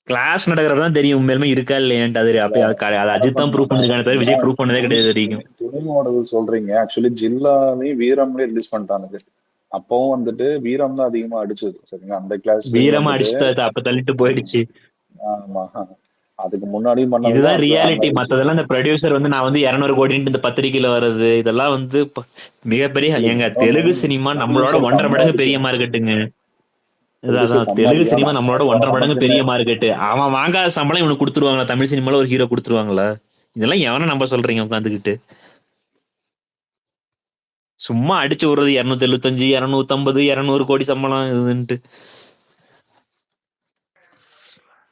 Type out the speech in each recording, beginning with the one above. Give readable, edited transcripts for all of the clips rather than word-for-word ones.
Class நடக்கிறதான் தெரியும் உண்மையிலுமே இருக்கா இல்லையான்ட்டு. அது அப்ப அது அஜித் தான் ப்ரூவ் பண்ணிருக்கானே தவிர விஜய் ப்ரூவ் பண்ணதே கிடையாது வரைக்கும். துணை மாடல் சொல்றீங்க, ஆக்சுவலி ஜில்லாவையும் வீரம்லயே ரிலீஸ் பண்ணிட்டானுங்க. அப்பவும் வந்துட்டு வீரம் தான் அதிகமா அடிச்சது சரிங்களா. அந்த கிளாஸ்லயும் வீரமா வந்துட்டு அடிச்சுட்டு அப்ப தள்ளிட்டு போயிடுச்சு. ஆமா, அதுக்கு முன்னாடியும் இதுதான் பண்ணதுதான் ரியாலிட்டி. அங்க. மத்ததெல்லாம் இந்த ப்ரொடியூசர் வந்து நான் வந்து 200 கோடின்ட்டு இந்த பத்திரிக்கையில வர்றது இதெல்லாம் வந்து மிகப்பெரிய இல்ல எங்க இன்னொன்னு, தெலுங்கு சினிமா நம்மளோட ப்ரொடியூசர் 1.5 மடங்கு பெரிய சம்பாதிக்கணும், மார்க்கெட்டுங்க. ப்ரொடியூசர் அதான் தெலுங்கு சம்பாதிக்கணும். சினிமா நம்மளோட 1.5 மடங்கு நமக்கு என்ன, பெரிய மார்க்கெட்டு. அவன் வாங்காத சம்பளம் இவனுக்கு கொடுத்துருவாங்களா? தமிழ் சினிமால ஒரு ஹீரோ கொடுத்துருவாங்களா? இதெல்லாம் எவனை நம்ப சொல்றீங்க உட்காந்துக்கிட்டு? சும்மா அடிச்சு விடுறது 275 250 200 கோடி சம்பளம் இதுன்ட்டு.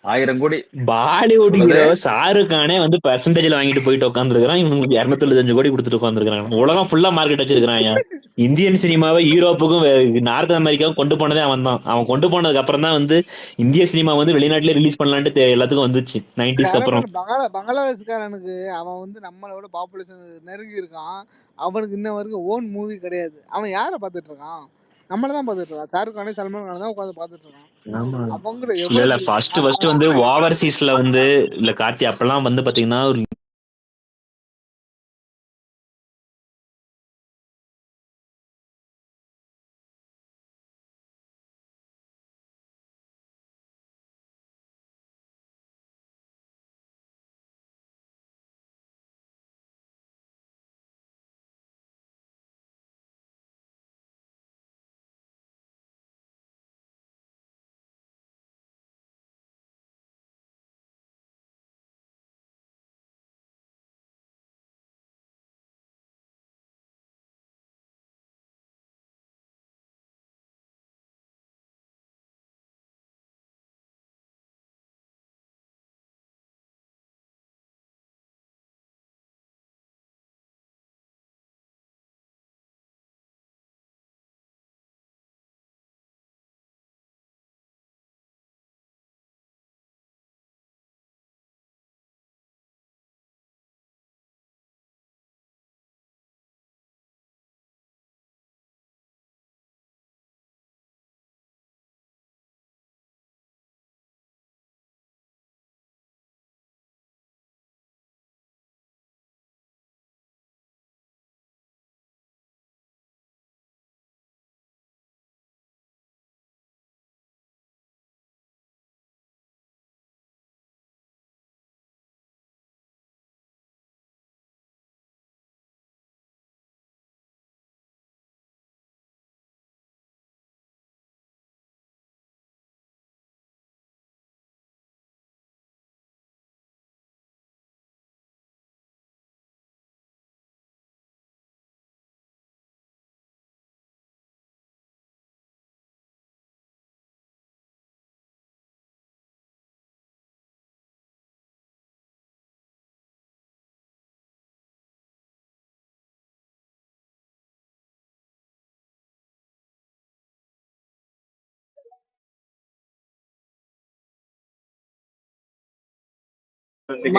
1000 கோடி பாலிவுட் ஹீரோ ஷாருக் கானே வந்து பெர்சன்டேஜ்ல வாங்கிட்டு போயிட்டு உட்காந்துருக்கான். இவங்களுக்கு 275 கோடி கொடுத்துட்டு உட்காந்துருக்காங்க. உலகம் ஃபுல்லா மார்க்கெட் வச்சிருக்கான். இந்தியன் சினிமாவை யூரோப்புக்கும் நார்த் அமெரிக்காவும் கொண்டு போனதே அவன் தான். அவன் கொண்டு போனதுக்கு அப்புறம் தான் வந்து இந்திய சினிமா வந்து வெளிநாட்டிலே ரிலீஸ் பண்ணலான்ட்டு எல்லாத்துக்கும் வந்துச்சு 90s அப்புறம். பங்களாதேஷ்காரனுக்கு அவன் வந்து நம்மளோட பாப்புலேஷன் நெருங்கி இருக்கான். அவனுக்கு இன்ன வரைக்கும் ஓன் மூவி கிடையாது. அவன் யாரை பார்த்துட்டு இருக்கான்? நம்மள தான் பார்த்துட்டு இருக்கான். ஷாருக் கானே சல்மான் கானை தான் உட்காந்து பார்த்துட்டு இருக்கான். அவங்க இல்ல ஃபர்ஸ்ட் வந்து ஓவர்சீஸ்ல வந்து இல்ல கார்த்தி அப்பெல்லாம் வந்து பாத்தீங்கன்னா ஒரு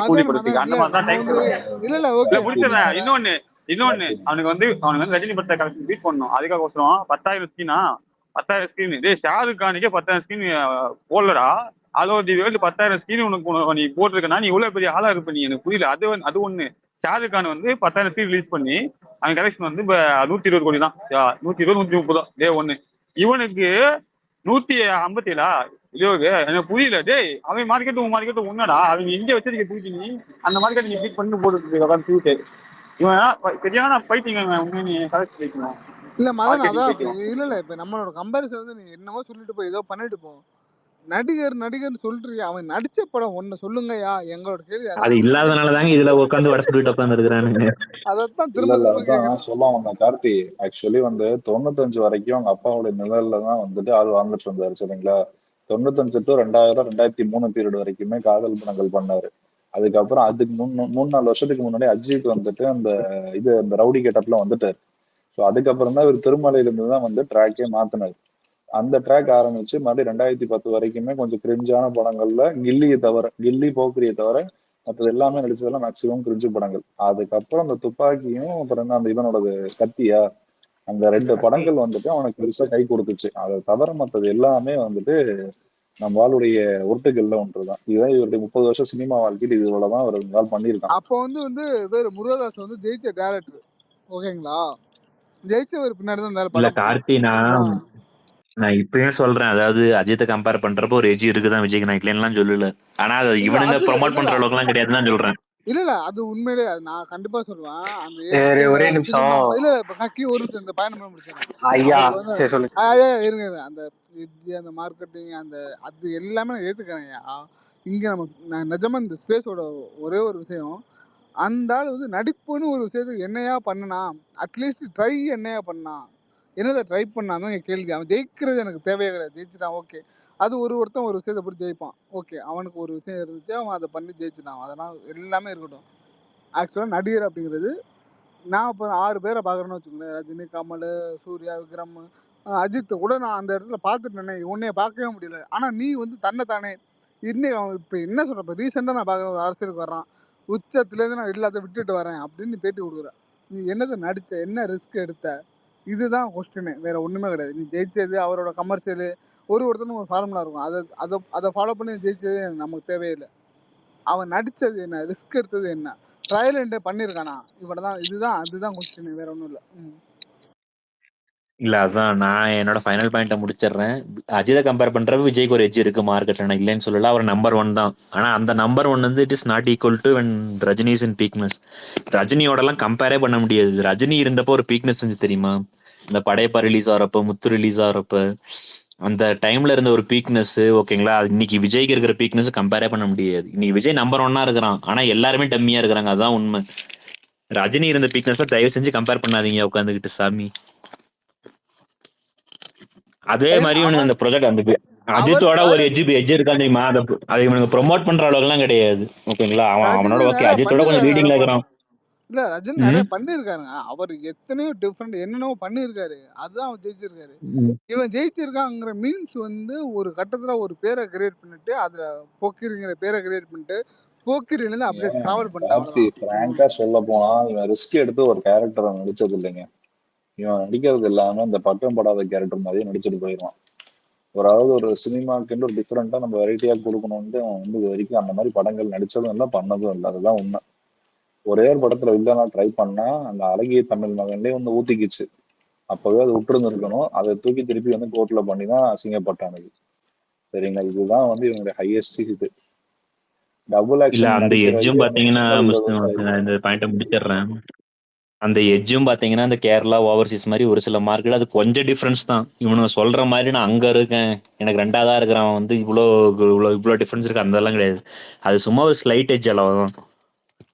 கூலி படத்துக்கு அந்த மாதிரி தான் டைம் இல்ல முடிச்சிடறேன். அவனுக்கு வந்து ரஜினி படத்தை கலெக்ஷன் பீட் பண்ணணும். அதுக்காக 10,000 ஸ்கிரீனா 10,000 ஸ்கிரீன். இதே ஷாருக் கானுக்கே 10,000 ஸ்கிரீன் போடலடா. All over the world 10,000 screen உனக்கு நீ போட்டிருக்கனா நீ இவ்வளவு பெரிய ஆளா இருப்ப. நீ எனக்கு புரியல. அது ஒண்ணு. ஷாருக் கான் வந்து 10,000 ஸ்கிரீன் ரிலீஸ் பண்ணி அவன் கலெக்ஷன் வந்து 120 கோடி தான். 120 130 டே ஒண்ணு. இவனுக்கு 157 எனக்கு புரியல. டேய் அவன் மார்க்கெட் உன் மார்க்கெட் ஒன்னடா. அவங்க இந்தியா வச்சிருக்க தூக்கி நீ அந்த மார்க்கெட் நீ பீட் பண்ணி போட்டு இவன் சரியான பைத்தியங்க. உண்மையை நீ கலெக்ட் வைக்கணும். இல்ல மதன் அதான் இல்ல இப்ப நம்மளோட கம்பேரிசன் வந்து நீ என்னமோ சொல்லிட்டு போய் ஏதோ பண்ணிட்டு போ. நடிகர்னு சொல்றியா? அவன் நடிச்ச படம் ஒண்ணு சொல்லுங்கயா. எங்களோட கேள்வி அது இல்லாதனாலதாங்க இதுல உட்காந்து வட சுட்டு உட்காந்து இருக்கிறானுங்க. அதத்தான் இல்ல திரும்ப அதான் சொல்ல வந்தேன் கார்த்தி. ஆக்சுவலி வந்து 95 வரைக்கும் அவங்க அப்பாவோட நிழல்ல தான் வந்துட்டு ஆள் வாழ்ந்துட்டு இருந்தாரு சரிங்களா. 95 டு 2000 2003 பீரியட் வரைக்குமே காதல் படங்கள் பண்ணாரு. அதுக்கப்புறம் அதுக்கு 3-4 வருஷத்துக்கு முன்னாடி அஜித் வந்துட்டு அந்த ரவுடி கெட்டப்ல வந்துட்டாரு. ஸோ அதுக்கப்புறம் தான் இவர் திருமலையில இருந்து தான் வந்து ட்ராக்கே மாத்தினாரு. அந்த ட்ராக் ஆரம்பிச்சு மறுபடியும் 2010 வரைக்குமே கொஞ்சம் கிரிஞ்சான படங்கள்ல கில்லி போக்கிரியை தவிர மற்றது எல்லாமே நடிச்சதெல்லாம் மேக்சிமம் கிரிஞ்சு படங்கள். அதுக்கப்புறம் அந்த துப்பாக்கியும் அப்புறம் என்ன அந்த இவனோட கத்தியா அந்த 2 படங்கள் வந்துட்டு அவனுக்கு பெருசா கை கொடுத்துச்சு. அதை தவிர மற்றது எல்லாமே வந்துட்டு நம்ம ஆளுடைய உருட்டுகள்ல ஒன்றுதான். இதுதான் இவருடைய 30 வருஷம் சினிமா வாழ்க்கையில் இது இவ்வளவுதான் அவர் இந்த ஆள் பண்ணியிருக்கான். அப்போ வந்து வேறு முருகதாஸ் வந்து ஜெயிச்ச டேரக்டர், ஓகேங்களா? ஜெயிச்சவர் பின்னாடி தான் இந்த ஆள் இல்ல படம் பண்ணான். கார்த்தி, நான் இப்பயும் சொல்றேன். அதாவது அஜித்தை கம்பேர் பண்றப்போ ஒரு எஜ்ஜி இருக்குதான் விஜய்க்கு, நான் இல்லைன்னுலாம் சொல்லல. ஆனா அது இல்ல இவனுங்க அது ப்ரொமோட் இல்ல பண்ற அளவுக்கு எல்லாம் கிடையாதுன்னு தான் சொல்றேன். இல்ல அது உண்மையிலே அது நான் கண்டிப்பா சொல்லுவேன். அந்த சரி, எட்ஜ் ஒரே அந்த நிமிஷம் சினிமா இல்ல கக்கி ஒரு நிமிஷம் இந்த பயணம் பண்ண முடிச்சிடறேன். ஐயா. அவருக்கு வந்து சரி சொல்லுங்க. ஐயா இருங்க அந்த எட்ஜ் அந்த மார்க்கெட்டிங் அந்த அது எல்லாமே நான் ஏத்துக்கிறேன்யா. இங்க நம்ம நான் நிஜமா இந்த ஸ்பேஸோட ஒரே ஒரு விஷயம், அந்த ஆள் வந்து நடிப்புன்னு ஒரு விஷயத்துக்கு என்னையா பண்ணனா, அட்லீஸ்ட் ட்ரை என்னையா பண்ணா, என்னத ட்ரை பண்ணான்னு தான் என் கேள்வி. அவன் ஜெயிக்கிறது எனக்கு தேவையே கிடையாது. ஜெயிச்சுட்டான் ஓகே. அது ஒருத்தன் ஒரு விஷயத்த போட்டு ஜெயிப்பான். ஓகே. அவனுக்கு ஒரு விஷயம் இருந்துச்சு. அவன் அத பண்ணி ஜெயிச்சுட்டான். அதெல்லாம் எல்லாமே இருக்கட்டும். ஆக்சுவலா நடிகர் அப்படிங்கிறது நான் இப்போ 6 பேரை பார்க்குறேன்னு வச்சுக்கோங்களேன். ரஜினி, கமல், சூர்யா, விக்ரம், அஜித்த கூட நான் அந்த இடத்துல பார்த்துட்டேனே, உன்னைய பார்க்கவே முடியல. ஆனா நீ வந்து தன்ன தானே இன்னைக்கு அவன் இப்ப என்ன சொல்ற, இப்ப ரீசெண்டா நான் பார்க்குறேன் ஒரு அரசியலுக்கு வர்றான். உச்சத்துலேருந்து நான் எல்லாத்தையும் விட்டுட்டு வரேன் அப்படின்னு நீ பேட்டி குடுக்குற. நீ என்னத நடிச்ச? என்ன ரிஸ்க் எடுத்த? இதுதான் கொஸ்டினே. வேற ஒண்ணுமே கிடையாது. நீ ஜெயிச்சது அவரோட கமர்ஷியலு ஒருத்தனுக்கும் ஒரு ஃபார்முலா இருக்கும். அத அத அத ஃபாலோ பண்ணி ஜெயிச்சது நமக்கு தேவையே இல்ல. அவன் நடிச்சது என்ன? ரிஸ்க் எடுத்தது என்ன? ட்ரையல் அண்ட் பண்ணியிருக்கானா? இவ்வளதான். அதுதான் கொஸ்டின். வேற ஒண்ணும் இல்ல. இல்ல அதான் நான் என்னோட ஃபைனல் பாயிண்ட முடிச்சிடுறேன். அஜித்தை கம்பேர் பண்றப்ப விஜய்க்கு ஒரு எட்ஜ் இருக்கு மார்க்கெட்ல, நான் இல்லைன்னு சொல்லல. அவர் நம்பர் 1 தான். ஆனா அந்த நம்பர் 1 வந்து it is not equal to when Rajini is in peakness. ரஜினியோட எல்லாம் கம்பேரே பண்ண முடியாது. ரஜினி இருந்தப்போ ஒரு பீக்னஸ் இருந்துச்சு தெரியுமா? இந்த படையப்பா ரிலீஸ் ஆகிறப்ப, முத்து ரிலீஸ் ஆகிறப்ப, அந்த டைம்ல இருந்த ஒரு பீக்னஸ், ஓகேங்களா? அது இன்னைக்கு விஜய்க்கு இருக்கிற பீக்னஸ் கம்பேரே பண்ண முடியாது. இன்னைக்கு விஜய் நம்பர் 1 இருக்கிறான். ஆனா எல்லாருமே டம்மியா இருக்கிறாங்க. அதான் உண்மை. ரஜினி இருந்த பீக்னஸ் தயவு செஞ்சு கம்பேர் பண்ணாதீங்க உட்காந்துக்கிட்டு சாமி. அதே மாதிரி இவனுக்கு அவன் அந்த ப்ரொஜெக்ட் அந்த அவர் அஜித்தோட ஒரு ட்ரையல் எஜ் இருக்கா தெரியுமா? அதை இவனுக்கு ப்ரொமோட் பண்ற அளவுக்கு எல்லாம் கிடையாது. ஓகேங்களா? அவனோட ரஜினி ஓகே நிறைய அஜித்தோட கொஞ்சம் பண்ணியிருக்காரு வேற லீடிங்ல படம். இருக்கிறான். இல்ல ரஜினி நிறைய பண்ணியிருக்காருங்க. அவர் எத்தனையோ டிஃப்ரெண்ட் என்னென்னவோ பண்ணியிருக்காரு. அதுதான் அவர் ஜெயிச்சிருக்காரு. ம். இவன் ஜெயிச்சிருக்காங்கிற மீன்ஸ் வந்து ஒரு கட்டத்துல ஒரு பேரை கிரியேட் பண்ணிட்டு அதுல போக்கிரிங்கிற பேரை கிரியேட் பண்ணிட்டு போக்கிரிலேருந்து அப்படியே டிராவல் பண்ணிட்டான். கார்த்தி அவ்வளவுதான். பிராங்கா சொல்ல போனா இவன் ரிஸ்க் எடுத்து ஒரு கேரக்டரை நடிச்சது இல்லைங்க. இவன் நடிக்கிறது இல்லாம இந்த பட்டம் படாத கேரக்டர் மாதிரியே நடிச்சுட்டு போயிடுவான். அதாவது ஒரு சினிமாக்கு ஒரு டிஃப்ரெண்டா நம்ம வெரைட்டியா கொடுக்கணும்னு அவன் வந்து இது வரைக்கும் அந்த மாதிரி படங்கள் நடிச்சதும் இல்லை, பண்ணதும் இல்லை. அதுதான் உண்மை. ஒரே ஒரு படத்துல வில்லனா ட்ரை பண்ணா அந்த அழகிய தமிழ் மகன்லயே வந்து ஊத்திக்கிச்சு. அப்பவே அது விட்டுருந்துருக்கணும். அதை தூக்கி திருப்பி வந்து கோர்ட்ல பண்ணி தான் அசிங்கப்பட்டானது. சரிங்களா? இதுதான் வந்து இவனுடைய ஹையஸ்ட் இது. டபுள் இல்ல ஆக்ஷன் அந்த நடிக்கிறதுக்கே எட்ஜும் வந்து பாத்தீங்கன்னா ரொம்ப 20 வருஷம் நான் ஆயிடுச்சு. இந்த பாயிண்ட முடிச்சிடுறேன். அந்த எட்ஜும் பாத்தீங்கன்னா அந்த கேரளா ஓவர்சீஸ் மாதிரி ஒரு சில மார்க்கெட் அது கொஞ்சம் டிஃபரன்ஸ் தான். இவனுங்க சொல்ற மாதிரி நான் அங்க இருக்கேன், எனக்கு 2ஆவதா இருக்கிறவன் வந்து இவ்வளோ டிஃபரன்ஸ் இருக்கு அதெல்லாம் கிடையாது. அது சும்மா ஒரு ஸ்லைட் எட்ஜ் அளவுதான்.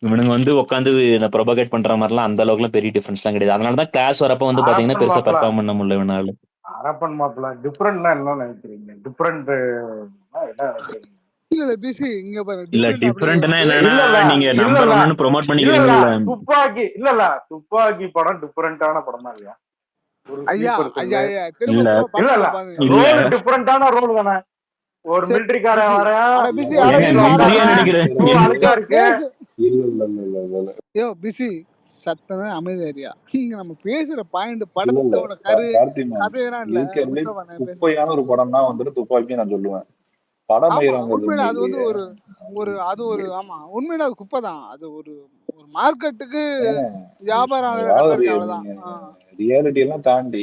இவனுங்க வந்து உட்காந்து ப்ரொபகேட் பண்ற மாதிரிலாம் அந்த அளவுக்குலாம் பெரிய டிஃபரன்ஸ்லாம் கிடையாது. அதனாலதான் கிளாஸ் வரப்ப வந்து பாத்தீங்கன்னா அரப்பன் பெருசா மாப்பிள பெர்ஃபார்ம் பண்ண முடியல இவனால. அரப்பன் மாப்பிள டிஃப்ரெண்ட்னா என்ன நினைக்கிறீங்க? டிஃப்ரெண்ட் என்ன நினைக்கிறீங்க? இல்ல பிசி இங்க பாரு இல்ல டிஃப்ரெண்ட் அப்படிங்கிறது டிஃபரெண்ட்னா வந்து என்னன்னா நீங்க நம்பர் இல்ல ஒன்னு ப்ரொமோட் இல்ல பண்ணிக்கிறீங்கல்ல. துப்பாக்கி படம் டிஃப்ரெண்டான படமா இல்லையா? ஒரு ஐயா ஸ்லீப்பர் ஐயா செல்லு. ஐயா திரும்ப இல்ல திரும்ப இல்ல படத்துல பாருங்க. இல்ல ரோல் டிஃப்ரெண்டான ரோல் தானே. ஒரு சரி மிலிட்டரிக்காரன் பிசி வர, அட பிசி அட ஏங்க இருங்க அட மிலிட்டரியா ஹீரோயின் இருங்க. நடிக்கிறேன் ஷூ அழுக்கா இருக்கு. பேசு இல்ல இல்ல இல்ல இல்ல இல்ல இல்ல யோ பிசி சத்தமே அமைதியாரியா. இங்க நம்ம பேசுற பாயிண்ட் இல்ல இல்ல படத்தோட கார்த்திமான் கதையெல்லாம் இல்ல. இருக்கிறதுலே முஸ்தபா நான் பேசுறேன். குப்பையான ஒரு படம்னா வந்துட்டு துப்பாக்கி நான் சொல்லுவேன். படம் ஆமா மயிரங்கிறது உண்மையில அது வந்து உண்மையிலேயே ஒரு ஒரு அது ஒரு ஆமா உண்மையில அது குப்பை தான். அது ஒரு ஒரு மார்க்கெட்டுக்கு வியாபாரம் ஆகிற கதை அதாவது இருக்கு அவ்வளவுதான். நீங்க ரியாலிட்டி எல்லாம் தாண்டி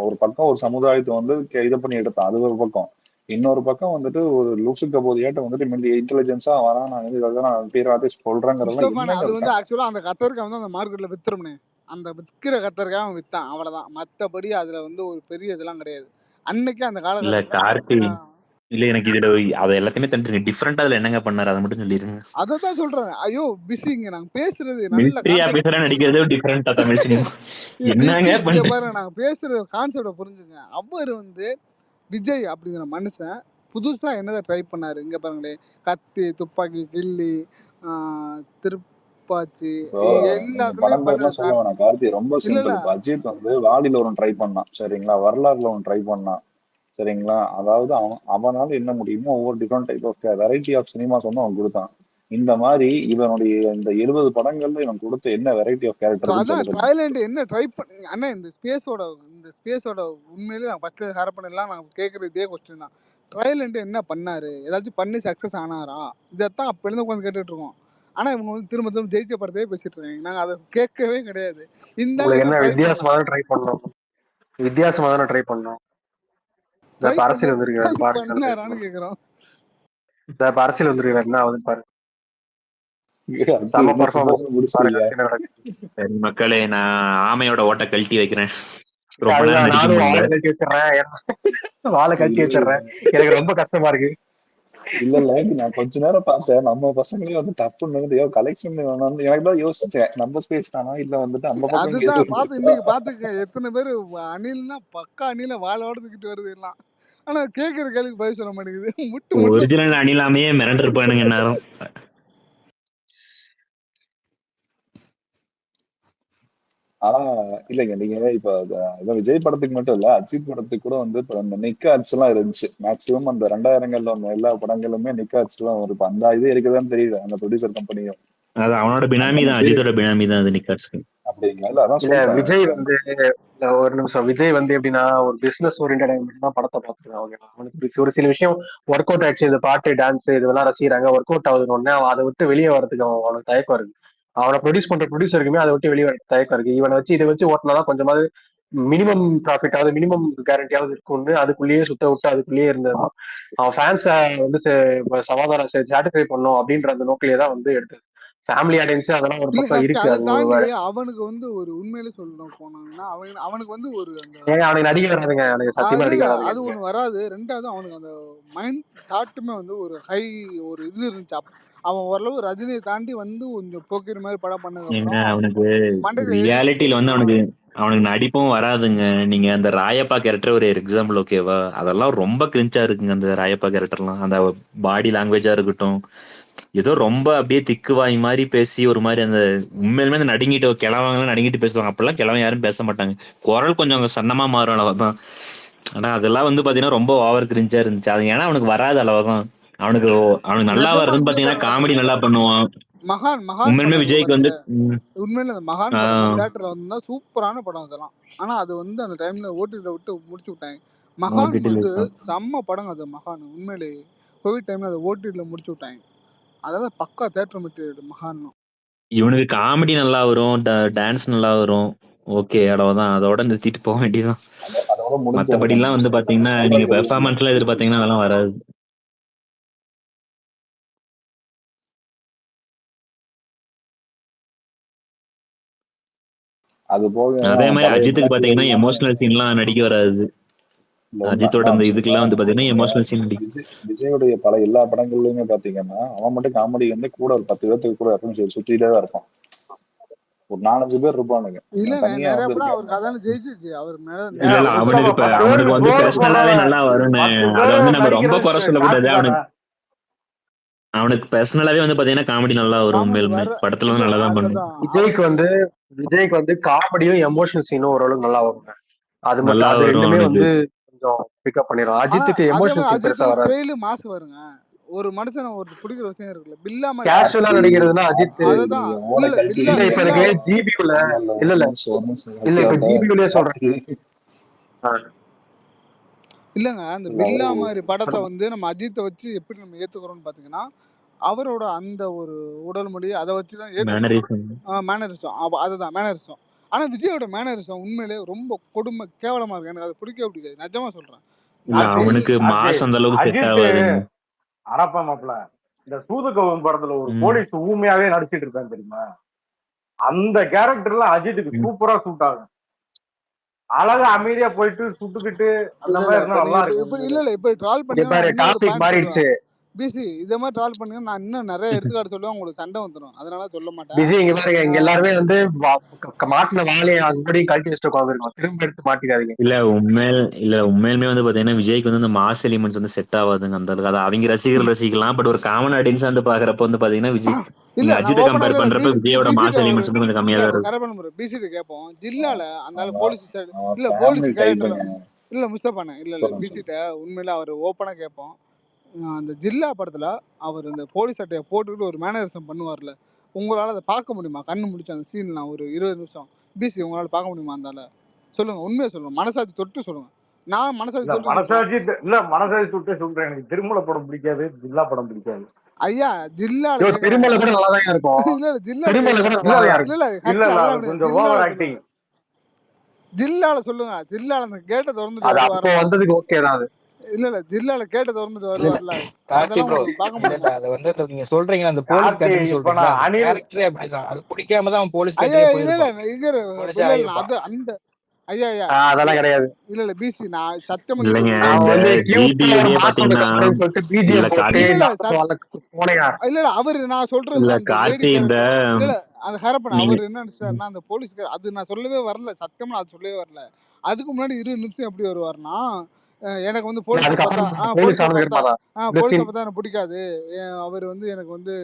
ஒரு பக்கம் ஒரு சமுதாயத்தை வந்து இது பண்ணி எடுத்தான், அது ஒரு பக்கம். இன்னொரு பக்கம் வந்துட்டு ஒரு லூசுக்க போதியாட்ட வந்துட்டு இன்டெலிஜென்ஸா வரான், நான் வந்து இதெல்லாம் நான் பேராட்டி சொல்றேங்கிறதெல்லாம் முஸ்தபானே என்னங்க அது வந்து அர்த்தம்? ஆக்சுவலா அந்த கத்தரிக்காய் வந்து அந்த மார்க்கெட்ல வித்துரும்னே. அந்த விற்கிற கத்தரிக்காய் அவன் வித்தான் அவ்வளவுதான். மத்தபடி அதுல வந்து ஒரு பெரிய இதெல்லாம் கிடையாது. அன்னைக்கு அந்த இல்ல காலகட்டத்துல கார்த்தி, இல்ல எனக்கு இதுல அதை எல்லாத்தையுமே தந்துருங்க. டிஃபரெண்டா அதுல என்னங்க பண்ணாரு அதை மட்டும் சொல்லிருங்க. அததான் சொல்றேன். ஐயோ பிஸிங்க நாங்க பேசுறது நல்ல மிலிட்டரி கான்செப்ட். ஆபீசரா நடிக்கிறது டிஃபரெண்டா தமிழ் சினிமா. பிஸி என்னங்க இங்க பண்ணு. பாருங்க நாங்க பேசுற கான்செப்ட புரிஞ்சுங்க. அவர் வந்து விஜய் அப்படிங்கிற மனுஷன் புதுசா என்னதை ட்ரை பண்ணாரு இங்க பாருங்களேன். கத்தி, துப்பாக்கி, கில்லி, திருப்பாச்சி இப்போ நீங்க படம் எல்லாத்துலயும் பேர்லாம் பண்ண சொல்ல வேணாம் கார்த்தி, ரொம்ப இல்ல சிம்பிள். இல்ல இப்போ அஜித் வந்து வாலில ஒன்று ட்ரை பண்ணான், சரிங்களா? வரலாறுல ஒன்று ட்ரை பண்ணான், சரிங்களா? அதாவது அவனால என்ன முடியுமோ ஒவ்வொரு different type of variety of cinemas வந்து அவன் கொடுத்தான். இந்த மாதிரி இவனுடைய இந்த 70 படங்கள்ல இவன் கொடுத்த என்ன வெரைட்டி ஆஃப் கேரக்டர் இருக்குன்னு அதான் சொல்ல சொல்லுங்க. ட்ரையல் என்ன ட்ரை பண்ணி அண்ணா இந்த ஸ்பேஸோட உண்மையிலேயே நான் ஃபர்ஸ்ட் ஹேர் பண்ணலாம் நான் கேட்குற இதே கொஸ்டின் தான். ட்ரையல்ன்ட்டு என்ன பண்ணாரு, ஏதாச்சும் பண்ணி சக்ஸஸ் ஆனாரா, இதைத்தான் அப்ப இருந்து உட்காந்து கேட்டுட்டு இருக்கோம். ஆனா இவங்க வந்து திரும்ப திரும்ப ஜெயிச்ச படத்தையே பேசிட்டு இருக்காங்க. நாங்க அதை கேட்கவே கிடையாது. இந்த ஆள் உங்களுக்கு என்ன என்ன ட்ரை வித்தியாசமா பண்ணான், தான் ட்ரை பண்ணோம், வித்தியாசமா தானே ட்ரை பண்ணோம். இந்த ட்ரை இப்ப பண்ண அரசியல் வந்திருக்காரு ட்ரை பாருங்க, அடுத்து பண்ணாரான்னு கேக்குறோம். இந்த இப்ப அரசியல் வந்திருக்காரு என்ன ஆகுதுன்னு பாருங்க. அடுத்து செம என்ன பர்ஃபார்மன்ஸ் சிம்மாசனம் பாருங்க, முடிச்சிட்டீங்க. அடுத்து என்ன நடக்குது. சரி மக்களே, நான் ஆமையோட ஓட்ட கழட்டி வைக்கிறேன். ரொம்ப நேரம் அதுதான் நடிக்க நானும் முடியல. வாழை கழட்டி வச்சிடுறேன், வாழை கழட்டி இல்ல வச்சிடுறேன். எனக்கு ரொம்ப கஷ்டமா இருக்கு. இல்ல நான் கொஞ்ச நேரம் பார்த்தேன், நம்ம பசங்களே வந்து தப்புன்னு கலெக்ஷன் வேணாம்னு எனக்கு தான் யோசிச்சேன். நம்ம ஸ்பேஸ் தானா இல்ல வந்துட்டு அந்த பக்கம் அதுதான் எதுவும் பார்த்து இருக்கா? இன்னைக்கு பார்த்துக்க எத்தனை பேர் அணில்னா பக்கா அணில வாழோட தூக்கிட்டு வருது எல்லாம். ஆனா கேட்கிற கேள்விக்கு பதில் சொல்ல மாட்டேங்குது. முட்டு முட்டு ஒரிஜினல் அணிலாமையே மிரண்டிருப்பானுங்க நேரம். ஆனா இல்லைங்க, நீங்க இப்ப இதான் விஜய் படத்துக்கு மட்டும் இல்ல, அஜித் படத்துக்கு கூட வந்து இப்ப அந்த நிக் ஆட்ஸ் எல்லாம் இருந்துச்சு. மேக்சிமம் அந்த 2000கள்ல வந்த எல்லா படங்களுமே நிக் ஆட்ஸ் எல்லாம் வரும். இப்ப அந்த இது இருக்குதான்னு தெரியல, அந்த ப்ரொடியூசர் கம்பெனியும். அது அவனோட அந்த பினாமி தான், மாதிரி அஜித்தோட பினாமி தான் அது நிக்காட்ஸ். அப்படிங்களா? இல்ல அதான் இல்ல சொல்றேன். விஜய் வந்து, இல்ல ஒரு நிமிஷம், விஜய் வந்து எப்படின்னா ஒரு பிசினஸ் ஓரியன்டா தான் படத்தை பார்த்துருக்கான். ஓகேவா, அவனுக்கு ஒரு சில விஷயம் ஒர்க் அவுட் ஆயிடுச்சு, இந்த பாட்டு டான்ஸ் இதெல்லாம் ரசிக்கிறாங்க, ஒர்க் அவுட் ஆகுதுன்னு உடனே அவன் அதை விட்டு வெளியே வரதுக்கு அவனுக்கு தயக்கம் இருக்கு. அவனை ப்ரொடியூஸ் பண்ற ப்ரொடியூசருக்குமே அதை விட்டு வெளியே வர தயக்கம் இருக்கு. இவனை வச்சு இதை வச்சு ஓட்டினாதான் கொஞ்சமாவது மினிமம் ப்ராஃபிட் ஆகுது, மினிமம் கேரண்டியாவது இருக்கும்னு அதுக்குள்ளேயே சுத்த விட்டு அதுக்குள்ளேயே இருந்தது. அவன் ஃபேன்ஸை வந்து சமாதானம் சாட்டிஸ்ஃபை பண்ணும் அப்படின்ற அந்த நோக்கிலே தான் வந்து எடுத்தது. ஃபேமிலி ஆடியன்ஸ் அதெல்லாம் ஒரு இல்ல பக்கம் சக்தி. இருக்கு, அதை அது தாண்டி அவனுக்கு வந்து ஒரு உண்மையிலே சொல்லணும் போனாங்கன்னா அவனுக்கு வந்து ஒரு அந்த ஏங்க அவனுக்கு நடிக்க வராதுங்க, எனக்கு சத்தியமா இல்ல நடிக்க இல்ல வராதுங்க. அது ஒண்ணு வராது. ரெண்டாவது அவனுக்கு அந்த மைண்ட் தாட்டுமே வந்து ஒரு ஹை ஒரு இது இருந்துச்சு. அவன் ஓரளவு ரஜினியை தாண்டி வந்து கொஞ்சம் போக்கிரி மாதிரி படம் பண்ணதுக்கு ஏங்க அப்புறம் அவனுக்கு மண்டையில ஏறிடுச்சு. ரியாலிட்டியில வந்து அவனுக்கு நடிப்பும் வராதுங்க. நீங்க அந்த ராயப்பா கேரக்டர் ஒரு எக்ஸாம்பிள், ஓகேவா? அதெல்லாம் ரொம்ப கிரிஞ்சா இருக்குங்க அந்த ராயப்பா கேரக்டர்லாம். அந்த பாடி லாங்குவேஜா இருக்கட்டும், ஏதோ ரொம்ப அப்படியே திக்குவாய் மாதிரி பேசி ஒரு மாதிரி அந்த உண்மையிலுமே அந்த நடுங்கிட்டு கிழவங்க நடுங்கிட்டு பேசுவாங்க. அப்பெல்லாம் கிழவன் யாரும் பேச மாட்டாங்க. குரல் கொஞ்சம் அவங்க சன்னமா மாறும் அளவுதான். ஆனா அதெல்லாம் வந்து பாத்தீங்கன்னா ரொம்ப ஓவர் கிரிஞ்சா இருந்துச்சு. அது ஏன்னா அவனுக்கு வராது அளவுதான். அவனுக்கு அவனுக்கு நல்லா நிஜமா வருதுன்னு இங்க பாத்தீங்கன்னா பாருங்க காமெடி நல்லா பண்ணுவான். மகான் மகான் உண்மையிலுமே படம் இருக்கு விஜய்க்கு பாருங்க. வந்து உண்மையில அந்த மகான் படம் ஆஹ் தியேட்டர்ல வந்தா சூப்பரான படம் அதெல்லாம். ஆனா அது வந்து அந்த டைம்ல ஓட்டில விட்டு முடிச்சு விட்டாங்க. மகான் ஓடிடில வந்து செம்ம படம் அது மகான். உண்மையிலே கோவிட் டைம்ல அதை ஓட்டில முடிச்சு விட்டாங்க. அதெல்லாம் பக்கா தேட்டர் மெட்டீரியல் மகான். இவனுக்கு காமெடி நல்லா வரும், டான்ஸ் நல்லா வரும். ஓகே, அவ்வளவுதான். அதோட நிறுத்திட்டு போக வேண்டியதுதான். அதோட முடிஞ்சிடும். மத்தபடி எல்லாம் வந்து பாத்தீங்கன்னா நீங்க பெர்ஃபார்மன்ஸ் எல்லாம் எதிர்பார்த்தீங்கன்னா அதெல்லாம் வராது. அது போக அதே மாதிரி பழைய அஜித்துக்கு படங்கள் பாத்தீங்கன்னா எல்லாமே எமோஷனல் சீன்லாம் நடிக்க வராது. இல்ல அஜித்தோட என்ன அந்த விஷயம்னா, இதுக்கெல்லாம் வந்து பாத்தீங்கன்னா நீங்க எமோஷனல் சீன் நடிக்கும். விஜயுடைய பல எல்லா படங்கள்லயுமே பாத்தீங்கன்னா, அவன் மட்டும் காமெடி வந்து கூட ஒரு 10 பேர்த்துக்கு கூட எப்பவும் சுத்திட்டே தான் இருப்பான். ஒரு 4-5 பேர் இருப்பானுங்க. அவன் இல்லண்ணே, தனியா நிறைய வந்து படம் இருக்க அவருக்கு மாட்டான். அதான ஜெயிச்சிருச்சு. அவர் இல்ல ஏன் இல்ல நிறைய சுத்தமா அவனுக்கு 10 அவனுக்கு பேருக்கு வந்து சோறு பர்சனலாவே போடுறவன் நல்லா வரும்னு 10 அதை பேரு வந்து நம்ம ரொம்ப குறை நடிக்கிறது சொல்லக்கூடாது. காசு தானே. அவனுக்கு பர்சனலாவே வந்து பாத்தீங்கன்னா காமெடி நல்லா வரும். காமெடி உண்மையிலுமே வர படத்துல இல்ல வந்து நல்லா தான் பண்ணும். அதுதான் விஜய்க்கு அவருக்கு. வந்து விஜய்க்கு வந்து காமெடியும் எமோஷனல் சீனும் ஓரளவுக்கு நல்லா வரும். அது நல்லா மட்டும் அது வரும் ரெண்டுமே அவனுக்கு. வந்து கொஞ்சம் பிக்கப் பண்ணிடும். ஆனா அஜித்துக்கு அதே எமோஷனல் மாதிரி சீன் பெருசா அஜித்துக்கு வராது. ஸ்டைலு மாசு வருங்க. ஒரு மனுஷனை ஒரு பிடிக்கிற விஷயம் இருக்குல்ல, பில்லா மாதிரி கேஷுவலா கார்த்தி நடிக்கிறதுனா அஜித். நீ அததான். இல்ல ஓனை இல்ல கழட்டி பில்லா இல்ல இப்ப பில்லா எனக்கு ஜிபிக்குள்ள, இல்ல இல்ல இல்ல ஒரு இல்ல நிமிஷம் ஒரு நிமிஷம் இல்ல இப்ப கார்த்தி ஜிபிக்குள்ளே சொல்றேன். கார்த்தி ஆ, இல்லங்க. அந்த இல்ல பில்லா அவரு மாதிரி படத்தை சொல்லுங்க. வந்து நம்ம அஜித்தை வச்சு எப்படி நம்ம ஏத்துக்கிறோம்னு பாத்தீங்கன்னா, அவரோட அந்த ஒரு உடல் மொழி அதை வச்சுதான் ஏத்துக்கிறோம். மேனரிசம். மேனரிசம் அதுதான் மேனரிசம். ஆனா விஜயோட மேனரிசம் உண்மையிலே ரொம்ப கொடுமை கேவலமா இருக்கு. எனக்கு அது பிடிக்கவே பிடிக்காது. நிஜமா சொல்றேன். இல்ல நான் கார்த்தி டெய் அவனுக்கு கார்த்தி மாஸ் அந்த அளவுக்கு செட் அஜித் ஆகாதுங்க. அரப்பா மாப்ள, இந்த சூதுகவும் படத்துல ஒரு ம். போலீஸ் ஊமையாவே நடிச்சிட்டு இருக்கான் தெரியுமா? அந்த கேரக்டர்ல அஜித்துக்கு ம். சூப்பரா சூட் ஆகும். அழகா அமைதியா போயிட்டு சுட்டுக்கிட்டு அந்த இல்ல இல்ல மாதிரி இப்ப இருந்தா நீங்க நல்லா இப்ப இருக்கு இப்ப இல்ல உண்மையிலே. இல்ல இப்ப ட்ரால் இங்க பண்ணீங்கன்னா பாரு நான் இன்னொரு டாபிக் பாயிண்ட் மாறிடுச்சு. சொல்லுவேன். பிசி இதே மாதிரி ட்ரால் பண்ணீங்கன்னா நான் இன்னும் நிறைய எடுத்துக்காட்டு சொல்லுவேன். உங்களுக்கு சண்டை வந்துடும். அதனால சொல்ல மாட்டேன். பிஸி இங்க பாருங்க, இங்க ஆஹ் எல்லாருமே வந்து மாட்டின வாழையை அங்கடியும் கழட்டி வச்சுட்டு உட்காந்துருக்கோம். திரும்ப எடுத்து மாட்டிக்காதீங்க. உண்மையிலுமே வந்து பாத்தீங்கன்னா விஜய்க்கு வந்து இந்த மாஸ் எலிமெண்ட்ஸ் வந்து செட் ஆகாதுங்க அந்த அளவுக்கு. அது அவங்க ரசிகர்கள் ரசிக்கலாம். பட் ஒரு காமன் ஆடியன்ஸ் வந்து பாக்குறப்ப வந்து பாத்தீங்கன்னா விஜய் இல்ல நீங்க நான் அஜித்தை ஓப்பனா கம்பேர் இல்ல இல்ல பண்றப்ப விஜயோட பிசிட்ட மாஸ் ஒரு எலிமெண்ட்ஸ் வந்து கொஞ்சம் கம்மியா தான் கேட்போம். இருக்கும். கரெக்டான முறை பிசிட்ட கேட்போம். ஜில்லால அந்த ஆள் அவன் போலீஸ் அவன் இல்ல போலீஸ் ஃபேமிலி கேரக்டர்ல டைப்புங்க. இல்ல முஸ்தபானே இல்ல இல்ல சொல்லுங்க சொல்லுங்க. பிசிட்ட உண்மையில அவர் ஓப்பனா கேட்போம். அந்த ஜில்லா படத்துல அவர் இந்த போலீஸ் சட்டையை போட்டுக்கிட்டு ஒரு மேனரிசம் பண்ணுவார்ல, உங்களால அதை பார்க்க முடியுமா? கண்ணு முடிச்ச அந்த சீன்லாம் ஒரு 20 நிமிஷம் பிசி உங்களால பார்க்க முடியுமா? அந்த ஆள சொல்லுங்க, உண்மையை சொல்லுங்க, மனசாட்சி தொட்டு சொல்லுங்க. நான் மனசாட்சி இல்ல சொல்லிட்டு சொல்றேன். மனசாட்சி இல்ல மனசாட்சி சுட்டு சொல்றேன். எனக்கு திருமலை படம் பிடிக்காது, ஜில்லா படம் பிடிக்காது. ஐயா ஜில்லால ஐயோ, கேக்குறேன். திருமலை கூட நல்லா தான் இருக்கும். இல்ல ஜில்லால திருமலை கூட கேக்குறேன். நல்லா தான் இல்ல இருக்கும். இல்ல இல்ல ஹச்சு இல்ல அதெல்லாம் அது விடுங்க. கொஞ்சம் ஜில்லால ஓவர் சொல்லுங்க. ஆக்டிங். ஜில்லால சொல்லுங்க. ஜில்லால அந்த கேட்டை திறந்துட்டு அது அப்போ வருவாருல. வந்ததுக்கு ஓகே தான் அது. இல்ல ஜில்லால கேட்டை திறந்துட்டு இல்ல வருவாருல. கார்த்தி அதெல்லாம் ப்ரோ, உங்களுக்கு பார்க்க இல்ல முடியுமா? அது வந்து நீங்க சொல்றீங்க அந்த போலீஸ் கார்த்தி கேரக்டர் இப்ப சொல்றீங்களா, நான் அந்த அனில் கேரக்டரே அப்படிதான். அது பிடிக்காம தான் அவன் போலீஸ் ஐயா கேரக்டரே இல்ல போயிருப்பான், இங்க போலீஸே இல்ல ஆகியிருப்பான். அது அந்த ஐயா ஐயா அதெல்லாம் கிடையாது. இல்ல பிசி நான் சத்தியமா நீங்க இல்லைங்க அவன் இந்த வந்து கியூட்டா ஒரு ஜிபியுடைய மாஸ் பாத்தீங்கன்னா காமெடின்னு சொல்லிட்டு இல்ல பிஜிஎம் போட்டு கார்த்தி இல்ல போனையா. இல்ல அவரு நான் சொல்றது இல்ல அந்த லேடி கார்த்தி இந்த கேரக்டர் இல்ல அந்த ஹரப்பன் நீங்க அவர் என்ன நினைச்சாருன்னா அந்த போலீஸ் அது நான் சொல்லவே வரல. சத்தியமா நான் அது சொல்லவே வரல. அதுக்கு முன்னாடி 20 நிமிஷம் எப்படி வருவாருன்னா எனக்கு வந்து போலீஸை பார்த்தா அதுக்கப்புறம் போலீஸ் போலீஸை ஆனதுக்கு பார்த்தா அப்புறமா இந்த போலீஸை சீன் பார்த்தா எனக்கு பிடிக்காது. அவர் வந்து எனக்கு வந்து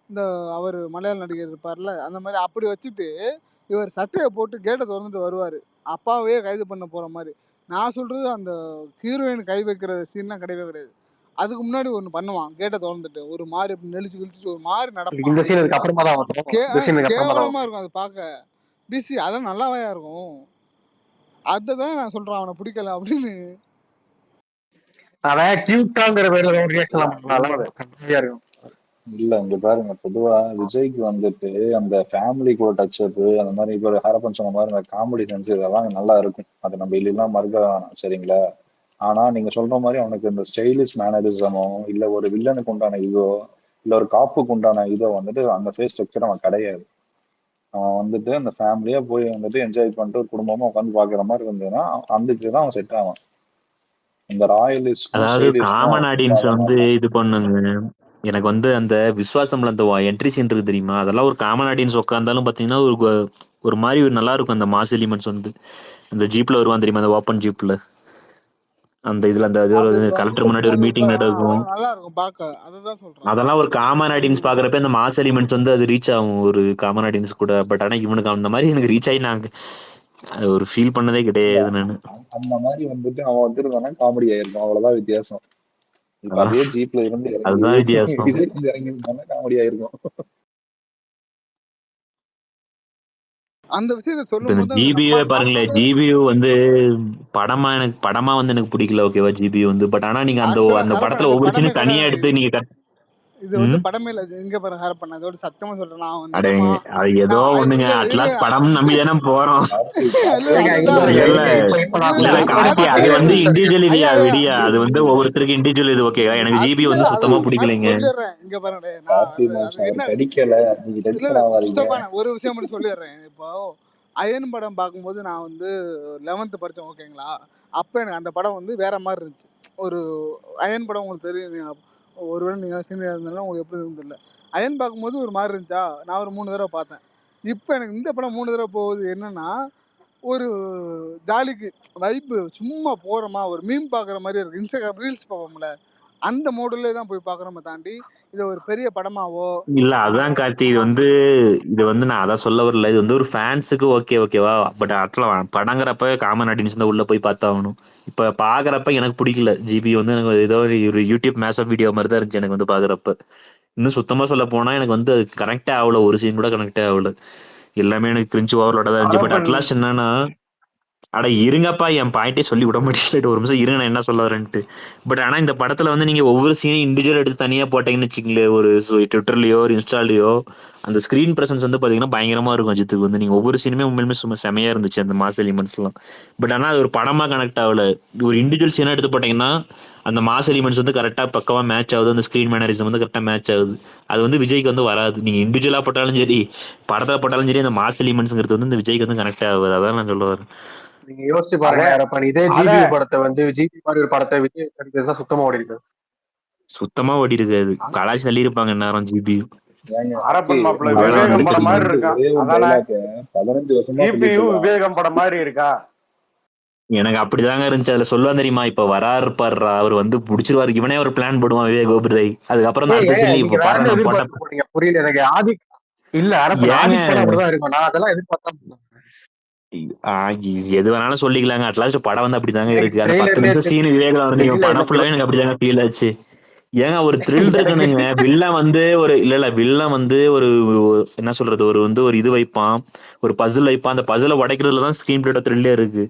இந்த அவர் மலையாள நடிகர் இருப்பார்ல அந்த மாதிரி அப்படி வச்சுட்டு இவர் சட்டையை போட்டு கேட்டை திறந்துட்டு வருவார். அப்பாவே கைது பண்ண போற மாதிரி. நான் சொல்றது அந்த ஹீரோயின் கை வைக்கிற சீன்லாம் கிடையவே கிடையாது. அதுக்கு முன்னாடி ஒன்று பண்ணுவான் கேட்டை திறந்துட்டு ஒரு மாதிரி அப்படி நெளிச்சு கிழிச்சிட்டு ஒரு மாதிரி நடப்பான். இந்த சீனுக்கு அப்புறமா தான் வரும். இந்த சீனுக்கு அப்புறமா தான் கேவலமா இருக்கும் அது பார்க்க. பிசி அதான் நல்லாவையா இருக்கும். அதை தான் நான் சொல்றேன் அவனை பிடிக்கல அப்படின்னு. அவன் கியூட்டாங்கிற பேர்ல ஒரு ரியாக்ஷன் பண்ணலாம் இருக்கும். இல்ல இங்க பாருங்க, பொதுவா விஜய்க்கு வந்துட்டு அந்த ஃபேமிலி கூட டச் அப் அந்த மாதிரி இப்போ ஹரப்பன் சொன்ன மாதிரி அந்த காமெடி சென்ஸ் இதெல்லாம் நல்லா இருக்கும். அதை நம்ம இல்லைன்னா மறுக்க வேணாம், சரிங்களா? ஆனா நீங்க சொல்ற மாதிரி அவனுக்கு இந்த ஸ்டைலிஷ் மேனரிசமோ இல்ல ஒரு வில்லனுக்கு உண்டான இதோ இல்ல ஒரு காப்புக்கு உண்டான இதோ வந்துட்டு அந்த ஃபேஸ் ஸ்ட்ரக்சர் அவன் கிடையாது. அவன் வந்துட்டு அந்த ஃபேமிலியா போய் வந்துட்டு என்ஜாய் பண்ணிட்டு ஒரு குடும்பமா உட்காந்து பாக்குற மாதிரி இருந்ததுன்னா அதுக்கு தான் அவன் செட் ஆவான். இந்த ராயலிஸ்டும் அதாவது ஸ்டைலிஷ்டும் காமன் அவன் செட் ஆடியன்ஸ் ஆக வந்து மாட்டான். இது பண்ணுங்க. எனக்கு வந்து அந்த விஸ்வாசம்ல அந்த என்ட்ரி சீன் இருக்கு தெரியுமா, அதெல்லாம் ஒரு காமன் ஆடியன்ஸ் உட்காந்தாலும் பாத்தீங்கன்னா ஒரு மாதிரி நல்லா இருக்கும். அந்த மாஸ் எலிமெண்ட்ஸ் வந்து அந்த ஜீப்ல வருவான் தெரியுமா, அந்த ஓப்பன் ஜீப்ல அந்த இதுல அந்த அது கலெக்டர் முன்னாடி ஒரு மீட்டிங் நடக்கும். அதெல்லாம் நல்லா இருக்கும் பார்க்க. அதுதான் சொல்றேன். அதெல்லாம் ஒரு காமன் ஆடியன்ஸ் பாக்குறப்ப இந்த மாஸ் எலிமெண்ட்ஸ் வந்து அது ரீச் ஆகும் ஒரு காமன் ஆடியன்ஸ் கூட. பட் ஆனா இவனுக்கு அந்த மாதிரி எனக்கு ரீச் ஆகி நாங்க அது ஒரு ஃபீல் பண்ணதே இல்ல கிடையாது நானு. அந்த மாதிரி வந்துட்டு அவன் வந்துருந்தானா காமெடி ஆயிருக்கும், அவ்வளவுதான் வித்தியாசம். இப்ப அதான் அதே ஜீப்ல இருந்து இறங்கி அதுதான் வித்தியாசம். விஜய் வந்து இறங்கி இருந்தானா காமெடி ஆயிருக்கும். அந்த விஷயத்த இப்ப சொல்லும் இந்த போது ஜிபியூவே பாருங்களேன், ஜிபியூ வந்து படமா வந்து எனக்கு பிடிக்கல, ஓகேவா ஜிபியூ வந்து. பட் ஆனா நீங்க அந்த ஆக்சுவலா அந்த ஹரப்பன் படத்துல இது ஒவ்வொரு படமே சீனும் தனியா கிடையாது. எடுத்து நீங்க இது வந்து படமே இல்ல. இங்க பாருங்க ஹரப்பன் அதோட சத்தமா சொல்றேன். நான் அட நிஜமா அது ஏதோ ஒண்ணுங்க, இல்ல அட்லாஸ் படம் நம்பி தானே போறோம். கார்த்தி இல்ல கார்த்தி அதுதான் இல்ல இல்ல இல்ல இல்ல கார்த்தி, அது வந்து அது இண்டிவிஜுவல் இல்லையா ஐயா விடியா, அது வந்து ஒவ்வொருத்தருக்கு இண்டிவிஜுவல் இது, ஓகேவா? எனக்கு ஜிபி இல்ல வந்து அது சுத்தமா ஒரு மாதிரி பிடிக்கலைங்க. சொல்லிடுறேன். இங்க பாருங்க நான் கார்த்தி அது மாம்ஸ் அது என்ன அவருக்கு அடிக்கல, நீங்க இல்ல டென்ஷன் ஆகாதீங்க. முஸ்தபா ஒரு விஷயம் மட்டும் சொல்லிடுறேன். இப்போ அயன் படம் பார்க்கும்போது நான் வந்து 11th படித்தேன், ஓகேங்களா? அப்போ எனக்கு அந்த படம் வந்து வேற மாதிரி இருந்துச்சு. ஒரு அயன் படம் உங்களுக்கு தெரியும். ஒருவேளை நீங்கள் சீனியர் இருந்தாலும் உங்களுக்கு எப்படி இருந்து தெரியல. அயன் பார்க்கும்போது ஒரு மாதிரி இருந்துச்சா, நான் ஒரு 3 தடவை பார்த்தேன். இப்போ எனக்கு இந்த படம் 3 தடவை போகுது என்னன்னா, ஒரு ஜாலிக்கு வைப்பு சும்மா போகிறோமா ஒரு மீம் பார்க்குற மாதிரி இருக்கு. இன்ஸ்டாகிராம் ரீல்ஸ் பார்ப்போம்ல அந்த மோடுலே தான் போய் பார்க்குறோமே தாண்டி இதை ஒரு பெரிய படமாவோ இல்ல அதான் கார்த்தி, இது வந்து நான் அதான் சொல்ல வரல. இது வந்து ஒரு ஃபேன்ஸுக்கு ஓகேவா? பட் அட்ல படங்கிறப்ப காமன் ஆடியன்ஸ் தான் உள்ள போய் பார்த்தாகணும். இப்ப பாக்குறப்ப எனக்கு பிடிக்கல ஜிபி வந்து. எனக்கு ஏதோ ஒரு யூடியூப் மேசப் வீடியோ மாதிரி தான் இருந்துச்சு எனக்கு வந்து பாக்குறப்ப. இன்னும் சுத்தமா சொல்ல போனா எனக்கு வந்து கனெக்டே ஆகல, ஒரு சீன் கூட கனெக்டே ஆகல. எல்லாமே எனக்கு கிரிஞ்சு ஓவர்லோட தான் இருந்துச்சு. பட் ஹரப்பன் அட்லாஸ்ட் என்னன்னா, அட இருங்கப்பா, என் பாயிண்டே சொல்லி விட மாட்டேன். ஒரு நிமிஷம் இருங்க, நான் என்ன சொல்ல வரேன்ட்டு. பட் ஆனா இந்த படத்துல வந்து நீங்க ஒவ்வொரு சீனையும் இண்டிவிஜுவல் எடுத்து தனியா போட்டீங்கன்னு வச்சுக்கங்களேன், ஒரு ட்விட்டர்லயோ ஒரு இன்ஸ்டாலயோ அந்த ஸ்கிரீன் பிரசன்ஸ் வந்து பாத்தீங்கன்னா பயங்கரமா இருக்கும் அஜித்துக்கு வந்து. நீங்க ஒவ்வொரு சீனுமே உண்மையுமே சும்மா செமையா இருந்துச்சு அந்த மாஸ் எலிமெண்ட்ஸ் எல்லாம். பட் ஆனா அது ஒரு படமா கனெக்ட் ஆகல. ஒரு இண்டிவிஜுவல் சீனா எடுத்து போட்டீங்கன்னா அந்த மாஸ் எலிமெண்ட்ஸ் வந்து கரெக்டா பக்கவா மேட்ச் ஆகுது, அந்த ஸ்கிரீன் மேனரிசம் வந்து கரெக்டா மேட்ச் ஆகுது. அது வந்து விஜய்க்கு வந்து வராது. நீங்க இண்டிவிஜுவலா போட்டாலும் சரி, படத்துல போட்டாலும் சரி, அந்த மாஸ் எலிமெண்ட்ஸ்ங்கிறது வந்து இந்த விஜய்க்கு வந்து கனெக்ட் ஆகுது. அதான் நான் சொல்ல வரேன். நீங்க யோசிச்சு பாருங்க ஹரப்பன், இதே ஜிபி படத்தை வந்து ஜிபி மாதிரி ஒரு படத்தை விஜய் நடிக்கிறது சுத்தமா ஓடி இருக்கு. சுத்தமா ஓடி இருக்காது. கலாச்சி தள்ளி இருப்பாங்க நேரம் ஜிபி. ஹரப்பன் மாப்பிள்ள விவேகம் படம் மாதிரி இருக்கா? அதானே 15 வருஷமா ஜிபியு விவேகம் படம் மாதிரி இருக்கா? எனக்கு அப்படிதாங்க இருந்துச்சு. அதுல சொல்லுவான் தெரியுமா, இப்ப வராரு பாடுறா, அவர் வந்து புடிச்சிருவாரு, இவனே ஒரு பிளான் போடுவான் விவேக் ஓபரை. அதுக்கப்புறம் தான் அடுத்த சீன்ல இப்ப பாரு நான் போட்ட புரியல எனக்கு. ஆதி இல்ல ஹரப்பன் ஆதி படம் அப்படிதான் இருக்கும். நான் அதெல்லாம் எதிர்பார்த்தா எது வேணாலும் சொல்லிக்கலாங்க. அட்லாஸ்ட் படம் வந்து அப்படிதாங்க இருக்கு. அந்த 10 நிமிஷம் சீன் விவேகம் வந்து படம் ஃபுல்லாவே எனக்கு அப்படிதாங்க ஃபீல் ஆச்சு. ஏங்க ஒரு த்ரில் இருக்கணுங்க. வில்லன் வந்து ஒரு வில்லன் வந்து ஒரு என்ன சொல்றது, ஒரு இது வைப்பான், ஒரு பசில் வைப்பான். அந்த பசிலை உடைக்கிறதுல தான் ஸ்கிரீன் பிளேட த்ரில்லே இருக்கு.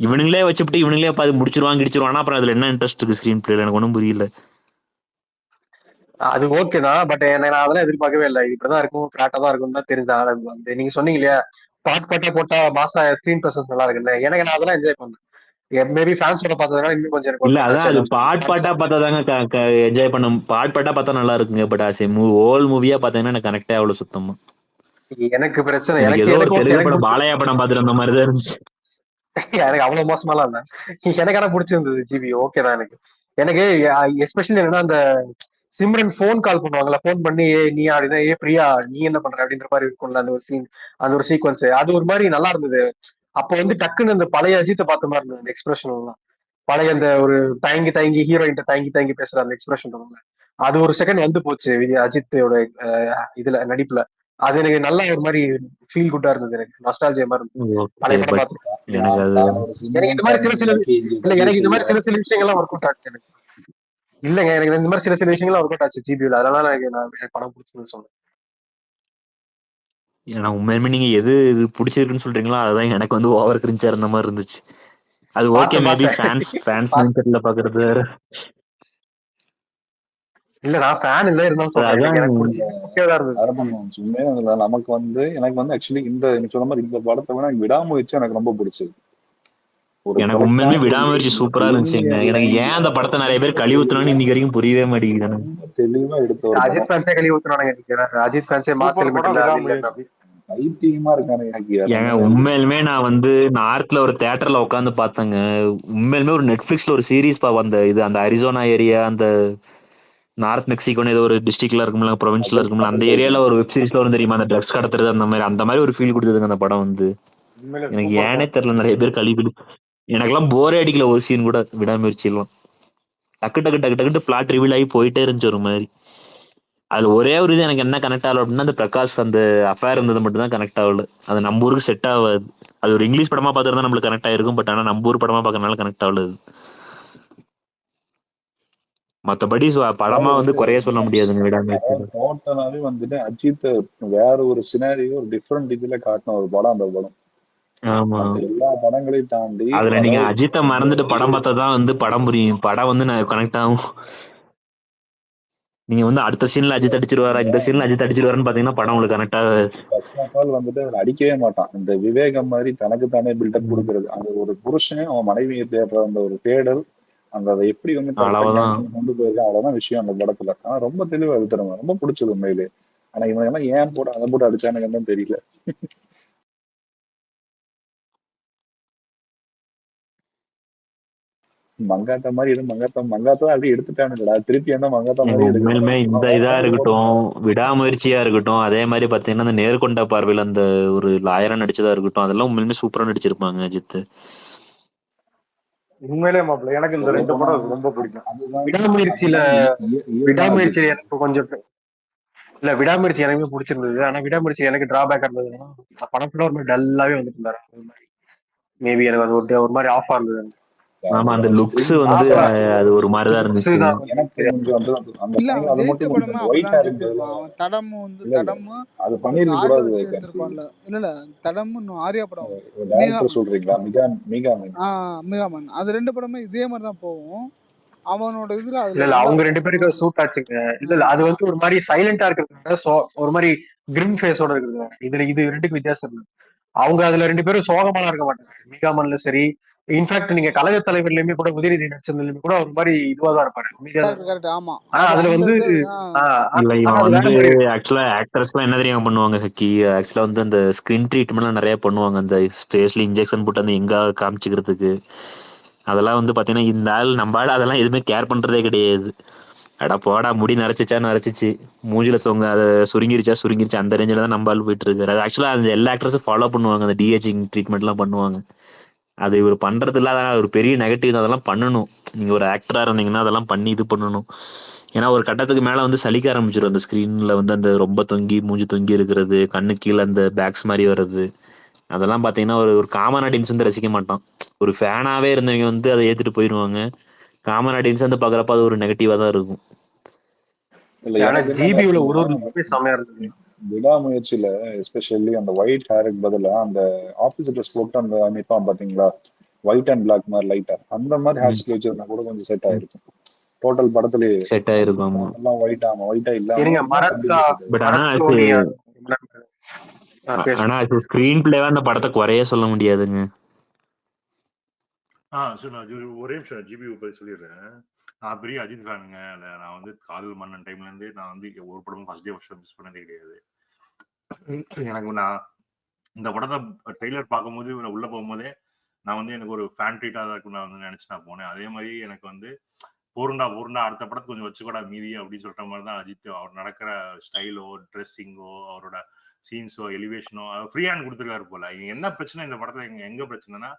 இவனுங்களே வச்சுட்டு இவனுங்களே பார்த்து முடிச்சிருவாங்க கிடிச்சிருவானா அப்புறம் அதுல என்ன இன்ட்ரெஸ்ட் இருக்கு ஸ்கிரீன் பிளேல எனக்கு ஒன்றும் புரியல. அது ஓகே தான். பட் எனக்கு நான் அதெல்லாம் எதிர்பார்க்கவே இல்லை. இப்படிதான் இருக்கும், ஃபிளாட்டா தான் இருக்கும் தான் தெரிஞ்சா. நீங்க சொன்னீங்க இல்லையா, பாட் பாட்டா போட்டா மாசா ஸ்கிரீன் பிரசன்ஸ் நல்லா இருக்குல்ல, எனக்கு நான் அதெல்லாம் என்ஜாய் பண்ணேன். மேபி ஃபேன்ஸோட பார்த்ததுனால இன்னும் கொஞ்சம் எனக்கு இல்ல ஒர்க் அவுட் அதான் ஆச்சு அது எல்லாமே. பாட் பாட்டா பார்த்தாதாங்க என்ஜாய் பண்ண பாட் பாட்டா பார்த்தா நல்லா இருக்குங்க. பட் ஆஸ் ஹோல் மூவியா பார்த்தீங்கன்னா எனக்கு கனெக்டே அவ்வளவு சுத்தமா. எனக்கு பிரச்சனை, எனக்கு எனக்கு ஏதோ ஒரு எனக்கு ஓகே, தெலுங்கு எனக்கு படம் பாலையா படம் பார்த்துட்டு அந்த மாதிரி தான் இருந்துச்சு. எனக்கு அவ்வளவு மோசமாலாம் இல்ல. எனக்கு ஆனா பிடிச்சிருந்தது ஜிபி, ஓகே தான் எனக்கு. எனக்கு எஸ்பெஷலி என்னன்னா அந்த சிம்ரன் ஃபோன் கால் பண்ணுவாங்கல்ல, ஃபோன் பண்ணி நீ அப்படின்னா பிரியா நீ என்ன பண்ற அப்படின்ற மாதிரி இருக்கும்ல அந்த ஒரு சீன், அந்த ஒரு சீக்வன்ஸ், அது ஒரு மாதிரி நல்லா இருந்தது. அப்போ வந்து டக்குன்னு அந்த பழைய அஜித்தை பார்த்த மாதிரி இருந்தது அந்த எக்ஸ்பிரஷன் எல்லாம். பழைய அந்த ஒரு தயங்கி தயங்கி ஹீரோயின் தயங்கி தயங்கி பேசுற அந்த எக்ஸ்பிரஷன் இருக்கும்ல, அது ஒரு செகண்ட் வந்து போச்சு அஜித்தோட இதுல நடிப்புல. அது எனக்கு நல்ல ஒரு மாதிரி ஃபீல் குட்டா இருந்தது, எனக்கு நஸ்டாலஜியா மாதிரி இருந்தது. ஓகே பழைய படம் பட் பார்த்து எனக்கு அது நான் ஒரு எனக்கு சிம்ரன் இந்த மாதிரி ஃபேன், சில எனக்கு இங்க இல்ல பதில் எனக்கு இந்த மாதிரி சொல்லுவேன். சில விஷயங்கள்லாம் ஒர்க் அவுட் ஆச்சு எனக்கு. இல்லங்க எனக்கு இந்த மாதிரி சில விஷயங்கள்லாம் ஒர்க் அவுட் ஆச்சு ஜிபியூல, அதனால எனக்கு படம் பிடிச்சதுன்னு சொன்னேன். ஏன்னா உண்மையுமே நீங்க எது பிடிச்சிருக்குன்னு சொல்றீங்களோ அதுதான் எனக்கு வந்து ஓவர் கிரிஞ்சா இருந்த மாதிரி இருந்துச்சு. அது ஓகே மேபி ஃபேன்ஸ் மைண்ட் செட்ல பாக்குறது வேற. இல்ல நான் ஃபேன் இல்ல இருந்தாலும் சொல்றேன், எனக்கு அதான் எனக்கு பிடிச்சது ஓகே தான் இருந்தது. அரபன் உண்மையா இதுல நமக்கு வந்து எனக்கு வந்து ஆக்சுவலி இந்த நீங்க சொன்ன மாதிரி இந்த படத்தை விட எனக்கு விடாமுயற்சி எனக்கு ரொம்ப பிடிச்சது. ஒரு எனக்கு உண்மையுமே கரெக்டான ஒரு விடாமுயற்சி சூப்பரா இருந்துச்சுங்க. லீனியர் எனக்கு ஏன் லைன்ல அந்த படத்தை நிறைய பேர் ரொம்ப கழி ஊத்துனான்னு தெளிவா இன்னைக்கு வரைக்கும் புரியவே மாட்டேங்குது எனக்கு. ரொம்ப தெளிவா எடுத்த ஒரு அஜித் படம். ஃபேன்ஸே கழுவி ஊத்துனானுங்க எனக்கு. அஜித் ஃபேன்ஸே மாஸ் சூப்பர் எலிமெண்ட் படம் இல்ல அது இல்ல விடாமுயற்சி. பைத்தியமா இருக்கானு எனக்கு ஏங்க எல்லாமே வந்து உண்மையிலுமே நான் வந்து நார்த்ல ஒரு தியேட்டர்ல உட்காந்து பார்த்தேங்க. உண்மையிலுமே ஒரு நெட்ஃபிளிக்ஸ்ல ஒரு சீரீஸ் அந்த இது அந்த அரிசோனா ஏரியா, அந்த நார்த் மெக்சிகோன்னு ஏதோ ஒரு டிஸ்ட்ரிக்ட்ல இருக்கும்ல, ப்ரொவின்ஸ்ல இருக்கும்ல, அந்த ஏரியால ஒரு வெப் சீரிஸ்ல வரும் தெரியுமா, அந்த ட்ரக்ஸ் கடத்துறது, அந்த மாதிரி ஒரு ஃபீல் கொடுத்ததுங்க அந்த படம் வந்து. உண்மையிலே எனக்கு சூப்பர் ஏனே படம். தெரியல, நிறைய பேர் கழிப்பிடு. எனக்கெல்லாம் போரே அடிக்கல ஒரு சீன் கூட விடாமுயற்சி எல்லாம். டக்கு டக்கு டக்கு டக்கு பிளாட் ரிவீல் ஆகி போயிட்டே இருந்துச்சு ஒரு மாதிரி. அதுல ஒரே ஒரு இது எனக்கு என்ன கனெக்ட் ஆகல அப்படின்னா, அந்த பிரகாஷ் அந்த அஃபேர் இருந்தது மட்டும் தான் கனெக்ட் ஆகல. அது நம்ம ஊருக்கு செட் ஆகாது. அது ஒரு இங்கிலீஷ் படமா பார்த்துருந்தா நம்மளுக்கு கனெக்ட் ஆயிருக்கும். பட் ஆனா நம்ம ஊர் படமா பார்க்கறதுனால கனெக்ட் ஆகல. மத்தபடி படமா அதாவது வந்து குறைய சொல்ல முடியாதுங்க விடாமுயற்சி. டோட்டலாவே வந்துட்டு அஜித் வேற ஒரு சினாரியோ ஒரு டிஃப்ரெண்ட் இதுல காட்டின ஒரு படம் அந்த படம். ஆமா, மத்த எல்லா படங்களையும் தாண்டி அதுல நீங்க அதாவது அஜித்தை மறந்துட்டு படம் பார்த்தாதான் வந்து படம் புரியும். படம் வந்து கனெக்ட் ஆகும். நீங்க வந்து அடுத்த சீன்ல அஜித் அடிச்சிருவாரா, இந்த சீன்ல அஜித் அடிச்சிருவாருன்னு பாத்தீங்கன்னா படம் உங்களுக்கு கனெக்ட் ஆகாது. ஃபர்ஸ்ட் ஆஃப் ஆல் வந்துட்டு அவர் அடிக்கவே மாட்டான். இந்த விவேகம் மாதிரி தனக்கு தானே பில்டப் கொடுக்கறது, அந்த ஒரு புருஷன் அவன் மனைவியை தேடுற அந்த ஒரு தேடல், அந்த அதை எப்படி வந்து கரெக்டா அவ்வளவுதான். கேங் கொண்டு போயிருக்கான், அவ்வளவுதான் விஷயம் அந்த படத்துல. ஆனா ரொம்ப தெளிவா எடுத்துருங்க, ரொம்ப பிடிச்சது உண்மையிலே. ஆனா இவன் எல்லாம் ஏன் போட்டு அதை போட்டு அடிச்சானுங்கன்னு தெரியல. மங்காத்தா மாதிரி எதுவும் மங்காத்தா அப்படி எடுத்துட்டானுங்கடா, திருப்பி என்ன மங்காத்தா மாதிரி உண்மையிலுமே எடுக்கணும். இந்த இதா இருக்கட்டும், விடாமுயற்சியா இருக்கட்டும், அதே மாதிரி பாத்தீங்கன்னா அந்த நேர்கொண்ட பார்வையில் அந்த ஒரு லாயரா நடிச்சதா இருக்கட்டும், அதெல்லாம் உண்மையிலுமே சூப்பரா நடிச்சிருப்பாங்க அஜித். உண்மையிலே மாப்பிள்ள எனக்கு இந்த சொல்ல 2 போனா படம் ரொம்ப பிடிக்கும். அதுதான் விடாமுயற்சியில அதுதான் இயல்பான அஜித். விடாமுயற்சியில எனக்கு கொஞ்சம் இல்ல, விடாமுயற்சி எனக்குமே பிடிச்சிருந்தது. ஆனா விடாமுயற்சி எனக்கு டிராபேக் இருந்ததுன்னா படத்துல ஒரு மாதிரி டல்லாவே வந்துட்டு இருந்தாரு. மேபி எனக்கு அது ஒரு மாதிரி ஆஃபா இருந்தது. ஆமா, அந்த லுக்ஸ் ஸ்கிரீன் வந்து ஆஃபா அது ஒரு மாதிரிதான் லுக்ஸ் இருந்துச்சு. தான் எனக்கு கொஞ்சம் அந்த அந்த இல்ல பையன் அவன் அது ஜெயிச்ச மட்டும் படமே கொஞ்சம் ஒயிட் அப்படிதான் ஹேருக்கு ஜெயிச்சிருப்பான். பதிலாக அவன் தடமும் வந்து இல்ல இல்ல தடமும் அது இன்னொன்னு பண்ணிருக்க ஆர்யா கூடாது. வச்சு எடுத்திருப்பான்ல. இல்ல தடமும் இன்னும் ஆர்யா படம் டேரக்டர் மீகாமன். சொல்றீங்களா? மிகாமன். மீகாமன் அது 2 படமே இதே மாதிரி தான் போகும். அவனோட இதுல இல்ல அதுல இல்ல நல்லா அவங்க 2 இருக்கும். பேருக்கு சூட் ஆச்சுங்க. இல்ல இல்ல அது வந்து ஒரு மாதிரி சைலண்டா இருக்கிறது, ஒரு மாதிரி கிரிம் ஃபேஸோட இருக்குது. இது 2க்கு வித்தியாசம் இருக்கு. அவங்க அதுல 2 பேரும் சோகமாலாம் இருக்க மாட்டாங்க. மீகாமன்ல சரி, இன்ஃபேக்ட் நீங்க கழக தலைவர்லயுமே கூட உதயநிதி நடிச்சதுலயுமே கூட ஒரு மாதிரி இதுவா தான் இருப்பாரு. Correct correct. ஆமா ஆனா அது அதுல அந்த வந்து இது இல்ல ஆனா இவன் அது வேற வந்து மாதிரி. ஆக்சுவலா ஆக்டர்ஸ்லாம் என்ன தெரியாம பண்ணுவாங்க ஹக்கி. ஆக்சுவலா வந்து அந்த ஸ்கின் ட்ரீட்மெண்ட்லாம் நிறைய பண்ணுவாங்க, அந்த ஃபேஸ்ல இன்ஜெக்ஷன் போட்டு அந்த எங்க காமிச்சுக்கிறதுக்கு. அதெல்லாம் வந்து பாத்தீங்கன்னா இந்த ஆள் நம்ம ஆள் அதெல்லாம் எதுவுமே கேர் பண்றதே கிடையாது. அடா போடா, முடி நரைச்சிச்சா நரைச்சிச்சு, மூஞ்சில தொங்க அதை சுருங்கிருச்சா சுருங்கிருச்சு, அந்த ரேஞ்சில தான் நம்ம ஆள் போயிட்டு இருக்காரு. அது ஆக்சுவலா அந்த எல்லா ஆக்டர்ஸும் ஃபாலோ பண்ணுவாங்க, அந்த டிஏஜிங் ட்ரீட்மெண்ட் எல்லாம் பண்ணுவாங்க. அது இவர் பண்றது இல்ல, அதெல்லாம் ஒரு பெரிய நெகட்டிவ் தான். அதெல்லாம் பண்ணணும். நீங்க ஒரு ஆக்டரா இருந்தீங்கன்னா அதெல்லாம் பண்ணி இது பண்ணணும். ஏன்னா ஒரு கட்டத்துக்கு மேல வந்து சலிக்க ஆரம்பிச்சிடும். அந்த ஸ்கிரீன்ல வந்து அந்த ரொம்ப தொங்கி மூஞ்சி தொங்கி இருக்கிறது, கண்ணு கீழே அந்த பேக்ஸ் மாதிரி வர்றது, அதெல்லாம் பாத்தீங்கன்னா ஒரு ஒரு காமன் ஆடியன்ஸ் வந்து ரசிக்க மாட்டான். ஒரு ஃபேனாவே இருந்தவங்க வந்து அதை ஏத்துட்டு போயிருவாங்க. காமன் ஆடியன்ஸ் வந்து பாக்குறப்ப அது ஒரு நெகட்டிவா தான் இருக்கும். இல்ல ஆனா எனக்கு என்ன ஜிபியூல பாத்தீங்கன்னா ஒரு லுக்குமே செமையா இருந்தது. விடாமுயற்சியில எஸ்பெஷலி அந்த ஒயிட் ஹேருக்கு பதிலா அந்த ஆபீஸ் ட்ரெஸ் போட்டு அந்த நிப்பான் பாத்தீங்களா, ஒயிட் அண்ட் பிளாக் மாதிரி லைட்டா அந்த மாதிரி ஹேர் ஸ்டைல் வச்சிருந்தா கூட கொஞ்சம் செட் ஆயிருக்கும். டோட்டல் படத்துலயே செட் ஆயிருக்கும். ஆமா. எல்லாம் ஒயிட்டா ஒயிட்டா இருங்க இல்லாம மரத்தா கண்டிப்பா செட் ஆயிருக்கும். பட் ஆனா மரத் அது லோனியா ரொம்ப நேரம் பேச ஆனா அது ஸ்கிரீன் பிளேவா அந்த படத்தை குறைய சொல்ல முடியாதுங்க. சரி நான் ஒரே நிமிஷம் ஜிபி பத்தி சொல்லிடுறேன். நான் பெரிய அஜித் ஃபேனுங்க. நான் வந்து காதல் மன்னன் டைம்ல இருந்தே நான் வந்து ஒரு படமும் ஃபர்ஸ்ட் டே ஃபர்ஸ்ட் மிஸ் பண்ணதே கிடையாது. எனக்கு நான் இந்த படத்தை ட்ரெய்லர் பார்க்கும்போது உள்ள போகும்போதே நான் வந்து எனக்கு ஒரு ஃபேன் ட்ரீட்டா தான் இருக்கும் நான் வந்து நினைச்சு நான் போனேன். அதே மாதிரி எனக்கு வந்து பொருண்டா அடுத்த படத்துக்கு கொஞ்சம் வச்சுக்கூடா மீதி அப்படின்னு சொல்ற மாதிரி தான் அஜித். அவர் நடக்கிற ஸ்டைலோ ட்ரெஸ்ஸிங்கோ அவரோட சீன்ஸோ எலிவேஷனோ ஃப்ரீ ஹேண்ட் கொடுத்துருக்காரு போல. என்ன பிரச்சனை இந்த படத்துல எங்க பிரச்சனைனா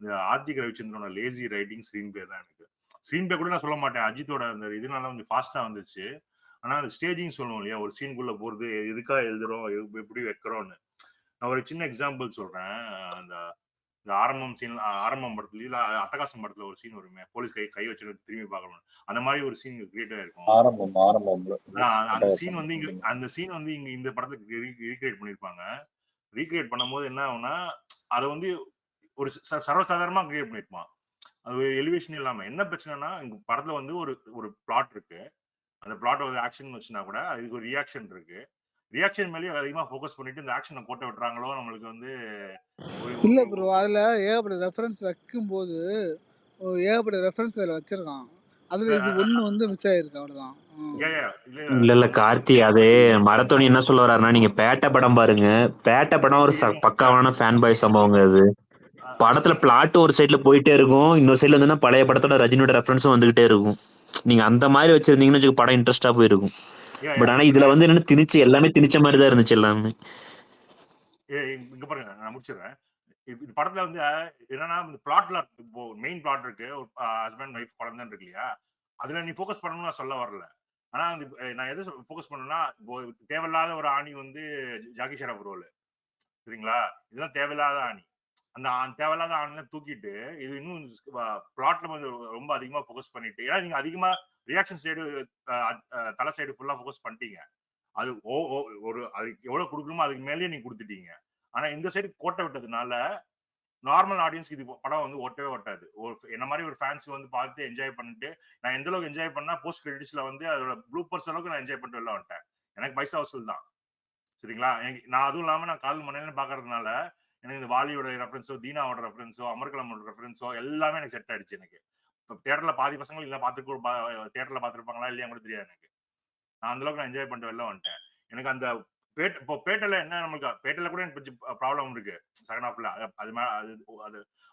இந்த ஆர்த்திக் ரவிச்சந்திரனோட லேசி ரைட்டிங் ஸ்கிரீன் பிளே தான். எனக்கு ஸ்கிரீன் பிளே கூட நான் சொல்ல மாட்டேன், அஜித்தோட அந்த இதனால கொஞ்சம் ஃபாஸ்டா வந்துச்சு. ஆனா அந்த ஸ்டேஜிங் சொல்லுவோம் இல்லையா, ஒரு சீனுக்குள்ள போறது எதுக்கா எழுதுறோம் எப்படி வைக்கிறோம்னு. நான் ஒரு சின்ன எக்ஸாம்பிள் சொல்றேன். அந்த இந்த ஆரம்பம் படத்துல இல்ல அட்டகாசம் படத்துல ஒரு சீன் வருமே, போலீஸ் கை வச்சுட்டு திரும்பி பார்க்கணும், அந்த மாதிரி ஒரு சீன் கிரியேட் ஆயிருக்கும். அந்த சீன் வந்து இங்க இந்த படத்துக்கு ரீக்ரியேட் பண்ணிருப்பாங்க. ரீக்ரியேட் பண்ணும்போது என்ன ஆகும்னா அதை வந்து ஒரு சர்வசாதாரணமா கிரியேட் பண்ணிருப்பான். அது எலிவேஷன் இல்லாம. என்ன பிரச்சனைனா இங்க படத்துல வந்து ஒரு பிளாட் இருக்கு. அந்த பிளாட் வந்து ஆக்ஷன் வச்சுனா கூட அதுக்கு ஒரு ரியாக்ஷன் இருக்கு. ரியாக்ஷன் மேலேயே அதிகமா ஃபோக்கஸ் பண்ணிட்டு இந்த ஆக்ஷனை கோட்டை விட்டுறாங்களோ நம்மளுக்கு வந்து இல்ல ப்ரோ, அதுல ஏகப்பட்ட ரெஃபரன்ஸ் வைக்கும்போது ஏகப்பட்ட ரெஃபரன்ஸ் அதில் வச்சிருக்கான். அதுல இது ஒண்ணு வந்து மிஸ் ஆயிருக்கு, அவ்வளவுதான். இல்ல கார்த்தி, அது மரத்தோனி என்ன சொல்ல வர்றாருன்னா, நீங்க பேட்ட படம் பாருங்க. பேட்ட படம் ஒரு பக்காவான ஃபேன் பாய் சம்பவங்க. அது படத்துல பிளாட் ஒரு சைட்ல போயிட்டே இருக்கும், இன்னொரு சைட்ல வந்து பழைய படத்தோட ரஜினியோட ரெஃபரன்ஸும் வந்துகிட்டே இருக்கும். நீங்க அந்த மாதிரி வச்சிருந்தீங்கன்னு படம் இன்ட்ரெஸ்டா போயிருக்கும். பட் ஆனா இதுல வந்து என்ன திணிச்சு எல்லாமே திணிச்ச மாதிரி தான் இருந்துச்சு எல்லாமே. இங்க பாருங்க, நான் முடிச்சிடுறேன். இந்த படத்துல வந்து என்னன்னா பிளாட்ல மெயின் பிளாட் இருக்கு, ஹஸ்பண்ட் ஒய்ஃப் குழந்தைன்னு இருக்கு இல்லையா, அதுல நீ ஃபோக்கஸ் பண்ணணும்னு நான் சொல்ல வரல. ஆனா நான் எது ஃபோக்கஸ் பண்ணணும்னா, தேவையில்லாத ஒரு ஆணி வந்து ஜாக்கி ஷெராஃப் ரோல், சரிங்களா, இதெல்லாம் தேவையில்லாத ஆணி. அந்த தேவையில்லாத ஆணில தூக்கிட்டு இது இன்னும் பிளாட்ல வந்து ரொம்ப அதிகமா ஃபோக்கஸ் பண்ணிட்டு, ஏன்னா நீங்க அதிகமா ரியாக்ஷன் சைடு தலை சைடு ஃபுல்லா ஃபோக்கஸ் பண்ணிட்டீங்க. அது ஒரு அதுக்கு எவ்வளவு கொடுக்கணுமோ அதுக்கு மேலேயே நீங்க கொடுத்துட்டீங்க. ஆனா இந்த சைடு கோட்டை விட்டதுனால நார்மல் ஆடியன்ஸ்க்கு இது படம் வந்து ஓட்டவே ஓட்டாது. என்ன மாதிரி ஒரு ஃபேன்ஸ் வந்து பார்த்து என்ஜாய் பண்ணிட்டு, நான் எந்த அளவுக்கு என்ஜாய் பண்ணா போஸ்ட் கிரெடிட்ஸ்ல வந்து அதோட ப்ளூப்பர்ஸ் அளவுக்கு நான் என்ஜாய் பண்ணிட்டு வெளில வந்துட்டேன். எனக்கு பைசா வசூல் தான், சரிங்களா. நான் அதுவும் இல்லாம நான் காதல் மன்னன் பாக்குறதுனால எனக்கு இந்த வாலியோட ரெஃபரன்ஸோ தீனாவோட ரெஃபரன்ஸோ அமர்கலமோட ரெஃபரன்ஸோ எல்லாமே எனக்கு செட் ஆயிடுச்சு. எனக்கு தியேட்டர்ல பாதி பசங்க இல்ல தியேட்டர்ல பாத்துருப்பாங்களா இல்லையா கூட தெரியாது எனக்கு. நான் அந்த அளவுக்கு நான் என்ஜாய் பண்ணிட்டு வெளில வந்துட்டேன். எனக்கு அந்த பேட்டல என்ன, நம்மளுக்கு பேட்டல கூட எனக்கு ப்ராப்ளம் இருக்கு செகண்ட் ஹாஃப்ல.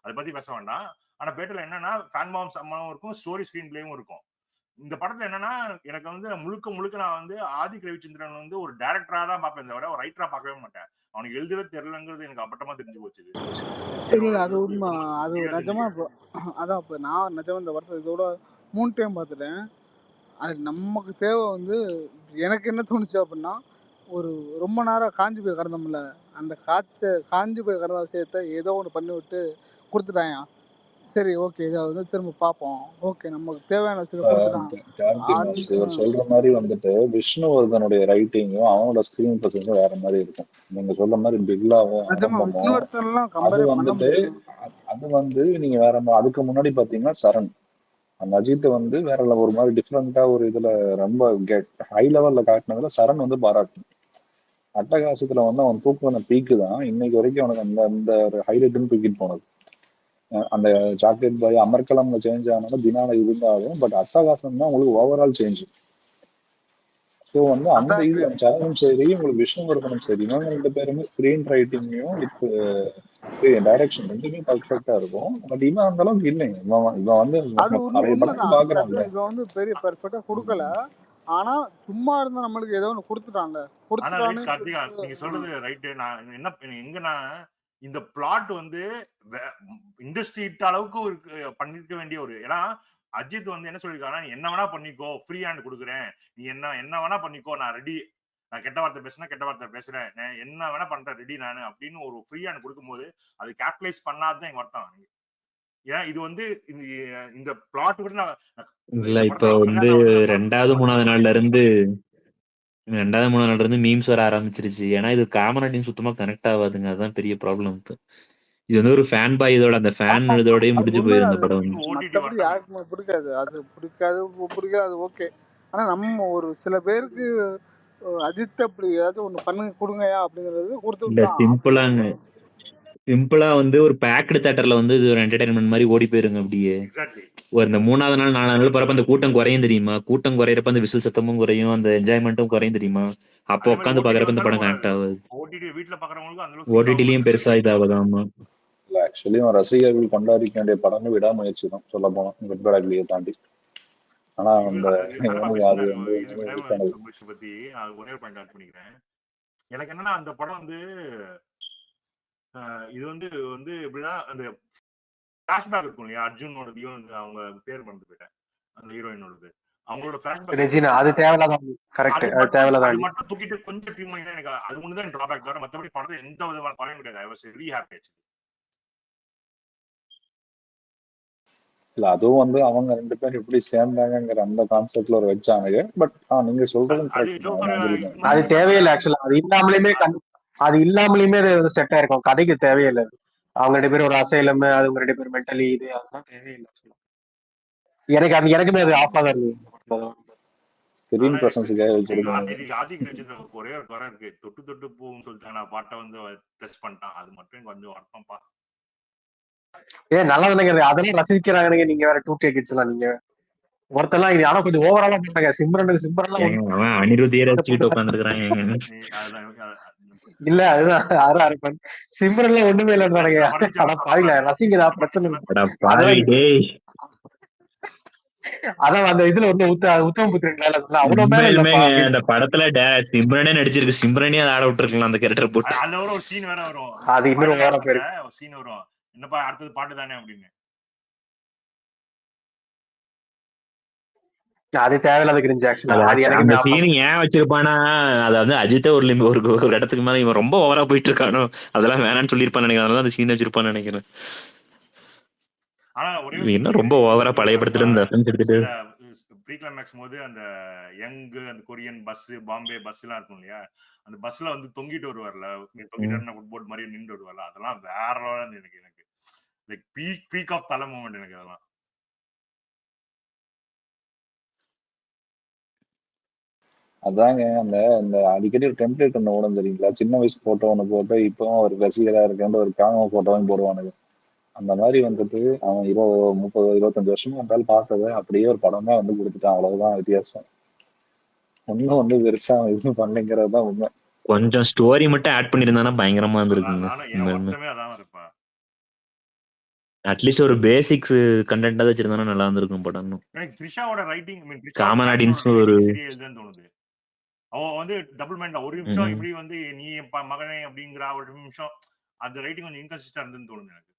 அதை பத்தி பேச வேண்டாம். ஆனா பேட்டல என்னன்னா ஃபேன் பாம் சம்மாவும் இருக்கும், ஸ்டோரி ஸ்கிரீன் பிளேயும் இருக்கும். இந்த படத்துல என்னன்னா எனக்கு வந்து முழுக்க நான் வந்து ஆதிக் ரவிச்சந்திரன் வந்து ஒரு டைரக்டரா தான் பார்ப்பேன், தவிர ஒரு ரைட்டரா பார்க்கவே மாட்டேன். அவனுக்கு எழுதவே தெரியலங்கிறது எனக்கு அப்பட்டமா தெரிஞ்சு போச்சு. இல்ல அது உண்மை, அது நிஜமா. அதான் இப்ப நான் நிஜமா இந்த படத்தை இதோட 3 டைம் பார்த்துட்டேன். அது நமக்கு தேவை வந்து, எனக்கு என்ன தோணுச்சு அப்படின்னா, ஒரு ரொம்ப நேரம் காஞ்சி போய் கிடந்தோம்ல, அந்த காஞ்சி போய் கிடந்த விஷயத்த ஏதோ ஒன்று பண்ணி விட்டு கொடுத்துட்டாங்க. சரி, ஓகே, இதை வந்து திரும்ப பார்ப்போம், ஓகே நமக்கு தேவையான விஷயத்தை கொடுத்துட்டாங்க. இவர் சொல்ற மாதிரி வந்துட்டு விஷ்ணுவர்தனுடைய ரைட்டிங்கும் அவனோட ஸ்கிரீன் பிரசன்ஸும் வேற மாதிரி இருக்கும். நீங்க சொல்ற மாதிரி பிக்லாவும் அது வந்துட்டு அது வந்து நீங்க வேற அதுக்கு முன்னாடி பாத்தீங்கன்னா சரண், அந்த அஜித் வந்து வேற ஒரு மாதிரி டிஃப்ரெண்டா ஒரு இதுல ரொம்ப ஹை லெவல்ல காட்டினதுல சரண் வந்து பாராட்டணும். அட்டகாசத்துல வந்து அவன் தூக்குன பீக்கு தான் இன்னைக்கு வரைக்கும் அவனுக்கு அந்த அந்த ஹைலைட்னு தூக்கிட்டு போனது. அந்த சாக்லேட் பாய் அமர்கலம்ல சேஞ்ச் ஆனாலும் தினால இருந்தாலும், பட் அட்டகாசம் தான் உங்களுக்கு ஓவரால் சேஞ்ச். ஸோ வந்து அந்த இது சரணம் சரி உங்களுக்கு விஷ்ணுவர்தனும் சரி, இவங்க 2 பேருமே ஸ்கிரீன் ரைட்டிங்கையும் வித் டைரக்ஷன் ரெண்டுமே பர்ஃபெக்டா இருக்கும். பட் இவன் அந்த அளவுக்கு இல்லைங்க. இவன் வந்து பழைய படத்தை பாக்குறான்ல, இவன் வந்து பெரிய பெர்ஃபெக்டா கொடுக்கல. ஆனா சும்மா இருந்தா நம்மளுக்கு ஏதோ ஒன்று கொடுத்துட்டான்ல. நீங்க சொல்றது ரைட்டு. நான் என்ன எங்கன்னா இந்த பிளாட் வந்து இண்டஸ்ட்ரி ஹிட் அளவுக்கு பண்ணிருக்க வேண்டிய ஒரு, ஏன்னா அஜித் வந்து என்ன சொல்லிருக்காங்கன்னா, நீ என்ன வேணா பண்ணிக்கோ, ஃப்ரீ ஹேண்ட் கொடுக்குறேன், நீ என்ன வேணா பண்ணிக்கோ, நான் ரெடி, நான் கெட்ட வார்த்தை பேசுனா கெட்ட வார்த்தை பேசுறேன், நான் என்ன வேணா பண்றேன், ரெடி நானு அப்படின்னு ஒரு ஃப்ரீ ஹேண்ட் கொடுக்கும்போது அது கேபிட்டலைஸ் பண்ணாதான் எங்க வருத்தம். ஏன் இது வந்து இந்த பிளாட் கூட நான் இல்ல இப்ப வந்து 2வது 3வது நாள்ல இருந்து மீம்ஸ் வர ஆரம்பிச்சிருச்சு. ஏன்னா இது காமன் சுத்தமா கனெக்ட் ஆகாதுங்க, அதுதான் பெரிய ப்ராப்ளம். இப்ப இது வந்து ஒரு ஃபேன் பாய் இதோட அந்த ஃபேன் இதோடய அது முடிஞ்சு போயிரு உண்மைதான். இந்த அது படம் வந்து. ஓடிடி மற்றபடி வரட்டும். யாருக்குமே பிடிக்காது. அது பிடிக்காது அது ஓகே. ஆனா நம்ம ஒரு சில பேருக்கு அஜித் அப்படி ஏதாச்சும் ஒண்ணு பண்ணுங்க கொடுங்கயா அப்படிங்கிறது கொடுத்து இல்ல விட்டான் சிம்பிளாங்க. சிம்பிளா வந்து ஒரு பேக்டு தியேட்டர்ல வந்து இது ஒரு என்டர்டைன்மெண்ட் மாதிரி ஓடி போயிருங்க அப்படியே. எக்ஸாக்ட்லி. ஒரு இந்த 3வது நாள் 4வது நாள் போறப்ப அந்த கூட்டம் குறையும் தெரியுமா? கூட்டம் குறையறப்ப அந்த விசில் சத்தமும் குறையும், அந்த என்ஜாய்மெண்ட்டும் குறையும் தெரியுமா? அப்போ அதே மாதிரி உட்காந்து ஓடிடி பாக்குறப்ப இந்த வந்தாலும் படம் கனெக்ட் வராது. ஆகுது. ஓடிடி வீட்ல பாக்குறவங்களுக்கு அந்த அளவுக்கு சிங்க் ஆக ஓடிடிலயும் மாட்டேங்குது. பெருசா இதாகுதாமா. இல்ல ஆக்சுவலி ரசிகர்கள் கொண்டாடிக்க வேண்டிய படம்னு விடாமுயற்சி தான் சொல்ல போனோம் குட் பேட் அக்லியை தாண்டி. ஆனா அந்த அதான் இவனுக்கு அது பேசியிருந்தாரு வந்து இது இதுக்கானது. விடாமுயற்சி பத்தி. அது ஒரே ஒரு பாயிண்ட் ஆட் பண்ணிக்கிறேன். எனக்கு என்னன்னா அந்த படம் வந்து இது வந்து வந்து எப்படின்னா அந்த பிளாஷ்பேக் இருக்கும் இல்லையா, அர்ஜுனோடதையும் அவங்க பேர் மறந்து போயிட்டேன் அந்த ஹீரோயினோடது, அவங்களோட பிளாஷ்பேக் ரெஜினா அது தேவையில்லாதான். கரெக்ட், அது அது தேவையில்லாதான். மட்டும் தூக்கிட்டு கொஞ்சம் ட்ரீம் பண்ணி தான் எனக்கு அது ஒன்று தான் டிராபேக் தவிர மற்றபடி படத்துல எந்த விதமான படம் கிடையாது. I was very happy. இல்ல அதுவும் வந்து அவங்க 2 பேரும் எப்படி சேர்ந்தாங்கிற அந்த கான்செப்ட்ல ஒரு வச்சாங்க. பட் நீங்க சொல்றதும் அது கரெக்ட் ஜோக்கர் தான். அது தேவையில்லை ஆக்சுவலா. அது இல்லாமலுமே அது செட் ஆயிருக்கும். கதைக்கு தேவையில்லை. அவங்க 2 பேரும் ஒரு அசைலம், அவங்க 2 பேரும் மென்டலி இது அதெல்லாம் தேவையில்லை. எனக்குமே அது ஆஃபா தான் இருந்தது. ஸ்கிரீன் பிரசன்ஸுக்காக வச்சிருக்காங்க. ஆதிக்கு வச்சிருக்க ஒரே ஒரு குறை இருக்கு, தொட்டு தொட்டு பூன்னு சொல்லிட்டாங்க, நான் பாட்டை வந்து டச் பண்ணிட்டான், அது மட்டும் கொஞ்சம் வருத்தம்ப்பா. நல்லா தானே அதெல்லாம் ரசிக்கிறாங்க. நீங்க வேற 2K கிட்ஸ் எல்லாம் நீங்க ஒருத்தெல்லாம் இது ஆனா கொஞ்சம் ஓவராலா பண்ணாங்க. அவன் அனிருத்தியை ரசிச்சுட்டு உட்காந்துருக்கான். இல்ல அதுதான் இருப்பேன். சிம்ரன்ல ஒண்ணுமே இல்லைன்றானுங்க. ஆனா பாருங்க ரசிங்கதா பிரச்சனை. அதான் அந்த இதுல வந்து உத்தம புத்திரன் அவ்வளவு மேல இல்லப்பா. அந்த படத்துல சிம்ரனே நடிச்சிருக்கு, சிம்ரனே அதை ஆட விட்டுருக்கலாம் அந்த கேரக்டர் போட்டு. அதுல ஒரு சீன் வேற வரும், அது இன்னும் ஓர பேரு சீன் வரும், என்னப்பா அடுத்தது பாட்டு தானே அப்படின்னு. அது தேவையில்லாத கிரிஞ்சு ஆக்சுவலா. அந்த சீன் ஏன் வச்சிருப்பானா, அத வந்து அஜித்தே ஒரு இடத்துக்கு மேல இவன் ரொம்ப ஓவரா போயிட்டு இருக்கானோ, அதெல்லாம் வேணாம்னு சொல்லியிருப்பான்னு நினைக்கிறேன். அதனால அந்த சீன் வச்சிருப்பான்னு நினைக்கிறேன். ஆனா ஒரே என்ன ரொம்ப ஓவரா பழைய படத்துல இருந்து ரெஃபரன்ஸ் எடுத்துட்டு ப்ரீ கிளைமேக்ஸ் போது அந்த யங் அந்த கொரியன் பஸ் பாம்பே பஸ் எல்லாம் இருக்கும் இல்லையா, அந்த பஸ்ல வந்து தொங்கிட்டு வருவார்ல, தொங்கிட்டு ஃபுட்போர்ட் மாதிரி நின்று வருவார்ல, அதெல்லாம் வேற லெவல். எனக்கு லைக் பீக் ஆஃப் தலை மூமெண்ட் எனக்கு அதெல்லாம். அதாங்க அந்த அந்த அடிக்கடி ஒரு டெம்ப்ளேட் ஒன்று ஓடும் தெரியுங்களா, சின்ன வயசு போட்டோ ஒன்று போட்டு இப்போ ஒரு ரசிகரா இருக்கேன் ஒரு காம போட்டோவும் போடுவானுங்க. அந்த மாதிரி வந்துட்டு அவன் 30-25 வருஷமா இருந்தாலும் பார்த்ததை அப்படியே ஒரு படமா வந்து கொடுத்துட்டான். அவ்வளவுதான் வித்தியாசம். ஒன்னும் வந்து பெருசா எதுவும் பண்ணலைங்கிறது தான் உண்மை. கொஞ்சம் ஸ்டோரி மட்டும் ஆட் பண்ணிருந்தானா பயங்கரமா இருந்திருக்குங்க. அட்லீஸ்ட் ஒரு பேசிக்ஸ் கண்டென்ட் வச்சிருந்தானா நல்லா இருந்திருக்கும் படம். த்ரிஷாவோட ரைட்டிங் காமன் ஆடியன்ஸ் ஒரு தோணுது. அவ வந்து டபுள் மைண்ட் ஒரு நிமிஷம் இப்படி வந்து நீ மகனே அப்படிங்கிற ஒரு நிமிஷம் அந்த ரைட்டிங் கொஞ்சம் இன்கன்சிஸ்டன்ட் இருந்துன்னு தோணுது எனக்கு.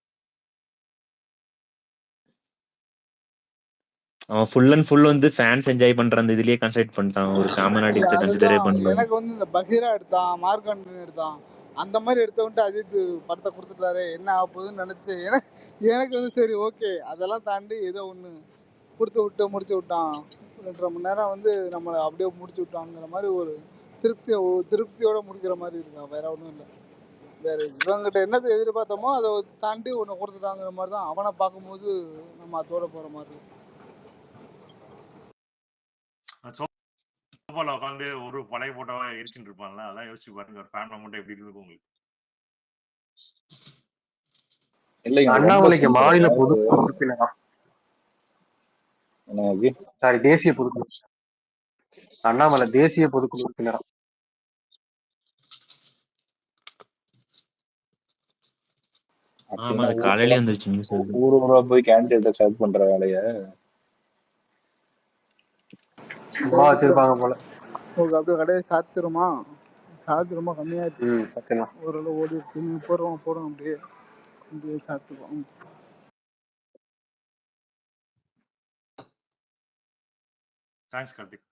அவன் ஃபுல் அண்ட் ஃபுல் வந்து ஃபேன்ஸ் என்ஜாய் பண்ற அந்த இதுலயே கான்சென்ட்ரேட் பண்ணிட்டான். ஒரு காமன் ஆடியன்ஸ் கன்சிடரே பண்ணல. எனக்கு வந்து இந்த பகீரா எடுத்தான், மார்க்கண்டன் எடுத்தான், அந்த மாதிரி எடுத்தவன்ட்டு அஜித் படத்தை கொடுத்துட்டாரு, என்ன ஆக போகுதுன்னு நினைச்சு எனக்கு வந்து சரி ஓகே, அதெல்லாம் தாண்டி ஏதோ ஒன்று முடிச்சு விட்டான். 2.5 மணி நேரம் வந்து நம்மளை அப்படியே முடிச்சு விட்டாங்கிற மாதிரி ஒரு திருப்தியோட முடிக்கிற மாதிரி இருக்கான். வேற ஒன்றும் இல்லை. வேற இவங்கிட்ட என்னத்தை எதிர்பார்த்தோமோ அதை தாண்டி ஒன்று கொடுத்துட்டாங்கிற மாதிரி தான் அவனை பார்க்கும்போது நம்ம அதோட போற மாதிரி இருக்கும். உட்காந்து ஒரு பழைய போட்டோவா எரிச்சுட்டு இருப்பான்ல, அதெல்லாம் யோசிச்சு பாருங்க ஒரு ஃபேன் மட்டும் எப்படி இருக்கும் உங்களுக்கு. அண்ணாமலைக்கு மாநில பொதுக்குழு உறுப்பினரா, சாரி தேசிய பொதுக்குழு, அண்ணாமலை தேசிய பொதுக்குழு உறுப்பினரா. காலையிலே வந்துருச்சு நியூஸ். ஊரா போய் கேண்டிடேட்டை செலக்ட் பண்ற வேலைய வச்சிருப்பாங்க போல. அப்படியே கடையை சாத்திரமா கம்மியாயிருச்சு, ஓரளவு ஓடிடுச்சு. நீங்க போடுவோம் அப்படியே சாத்துவோம். தேங்க்ஸ் கார்த்திக்.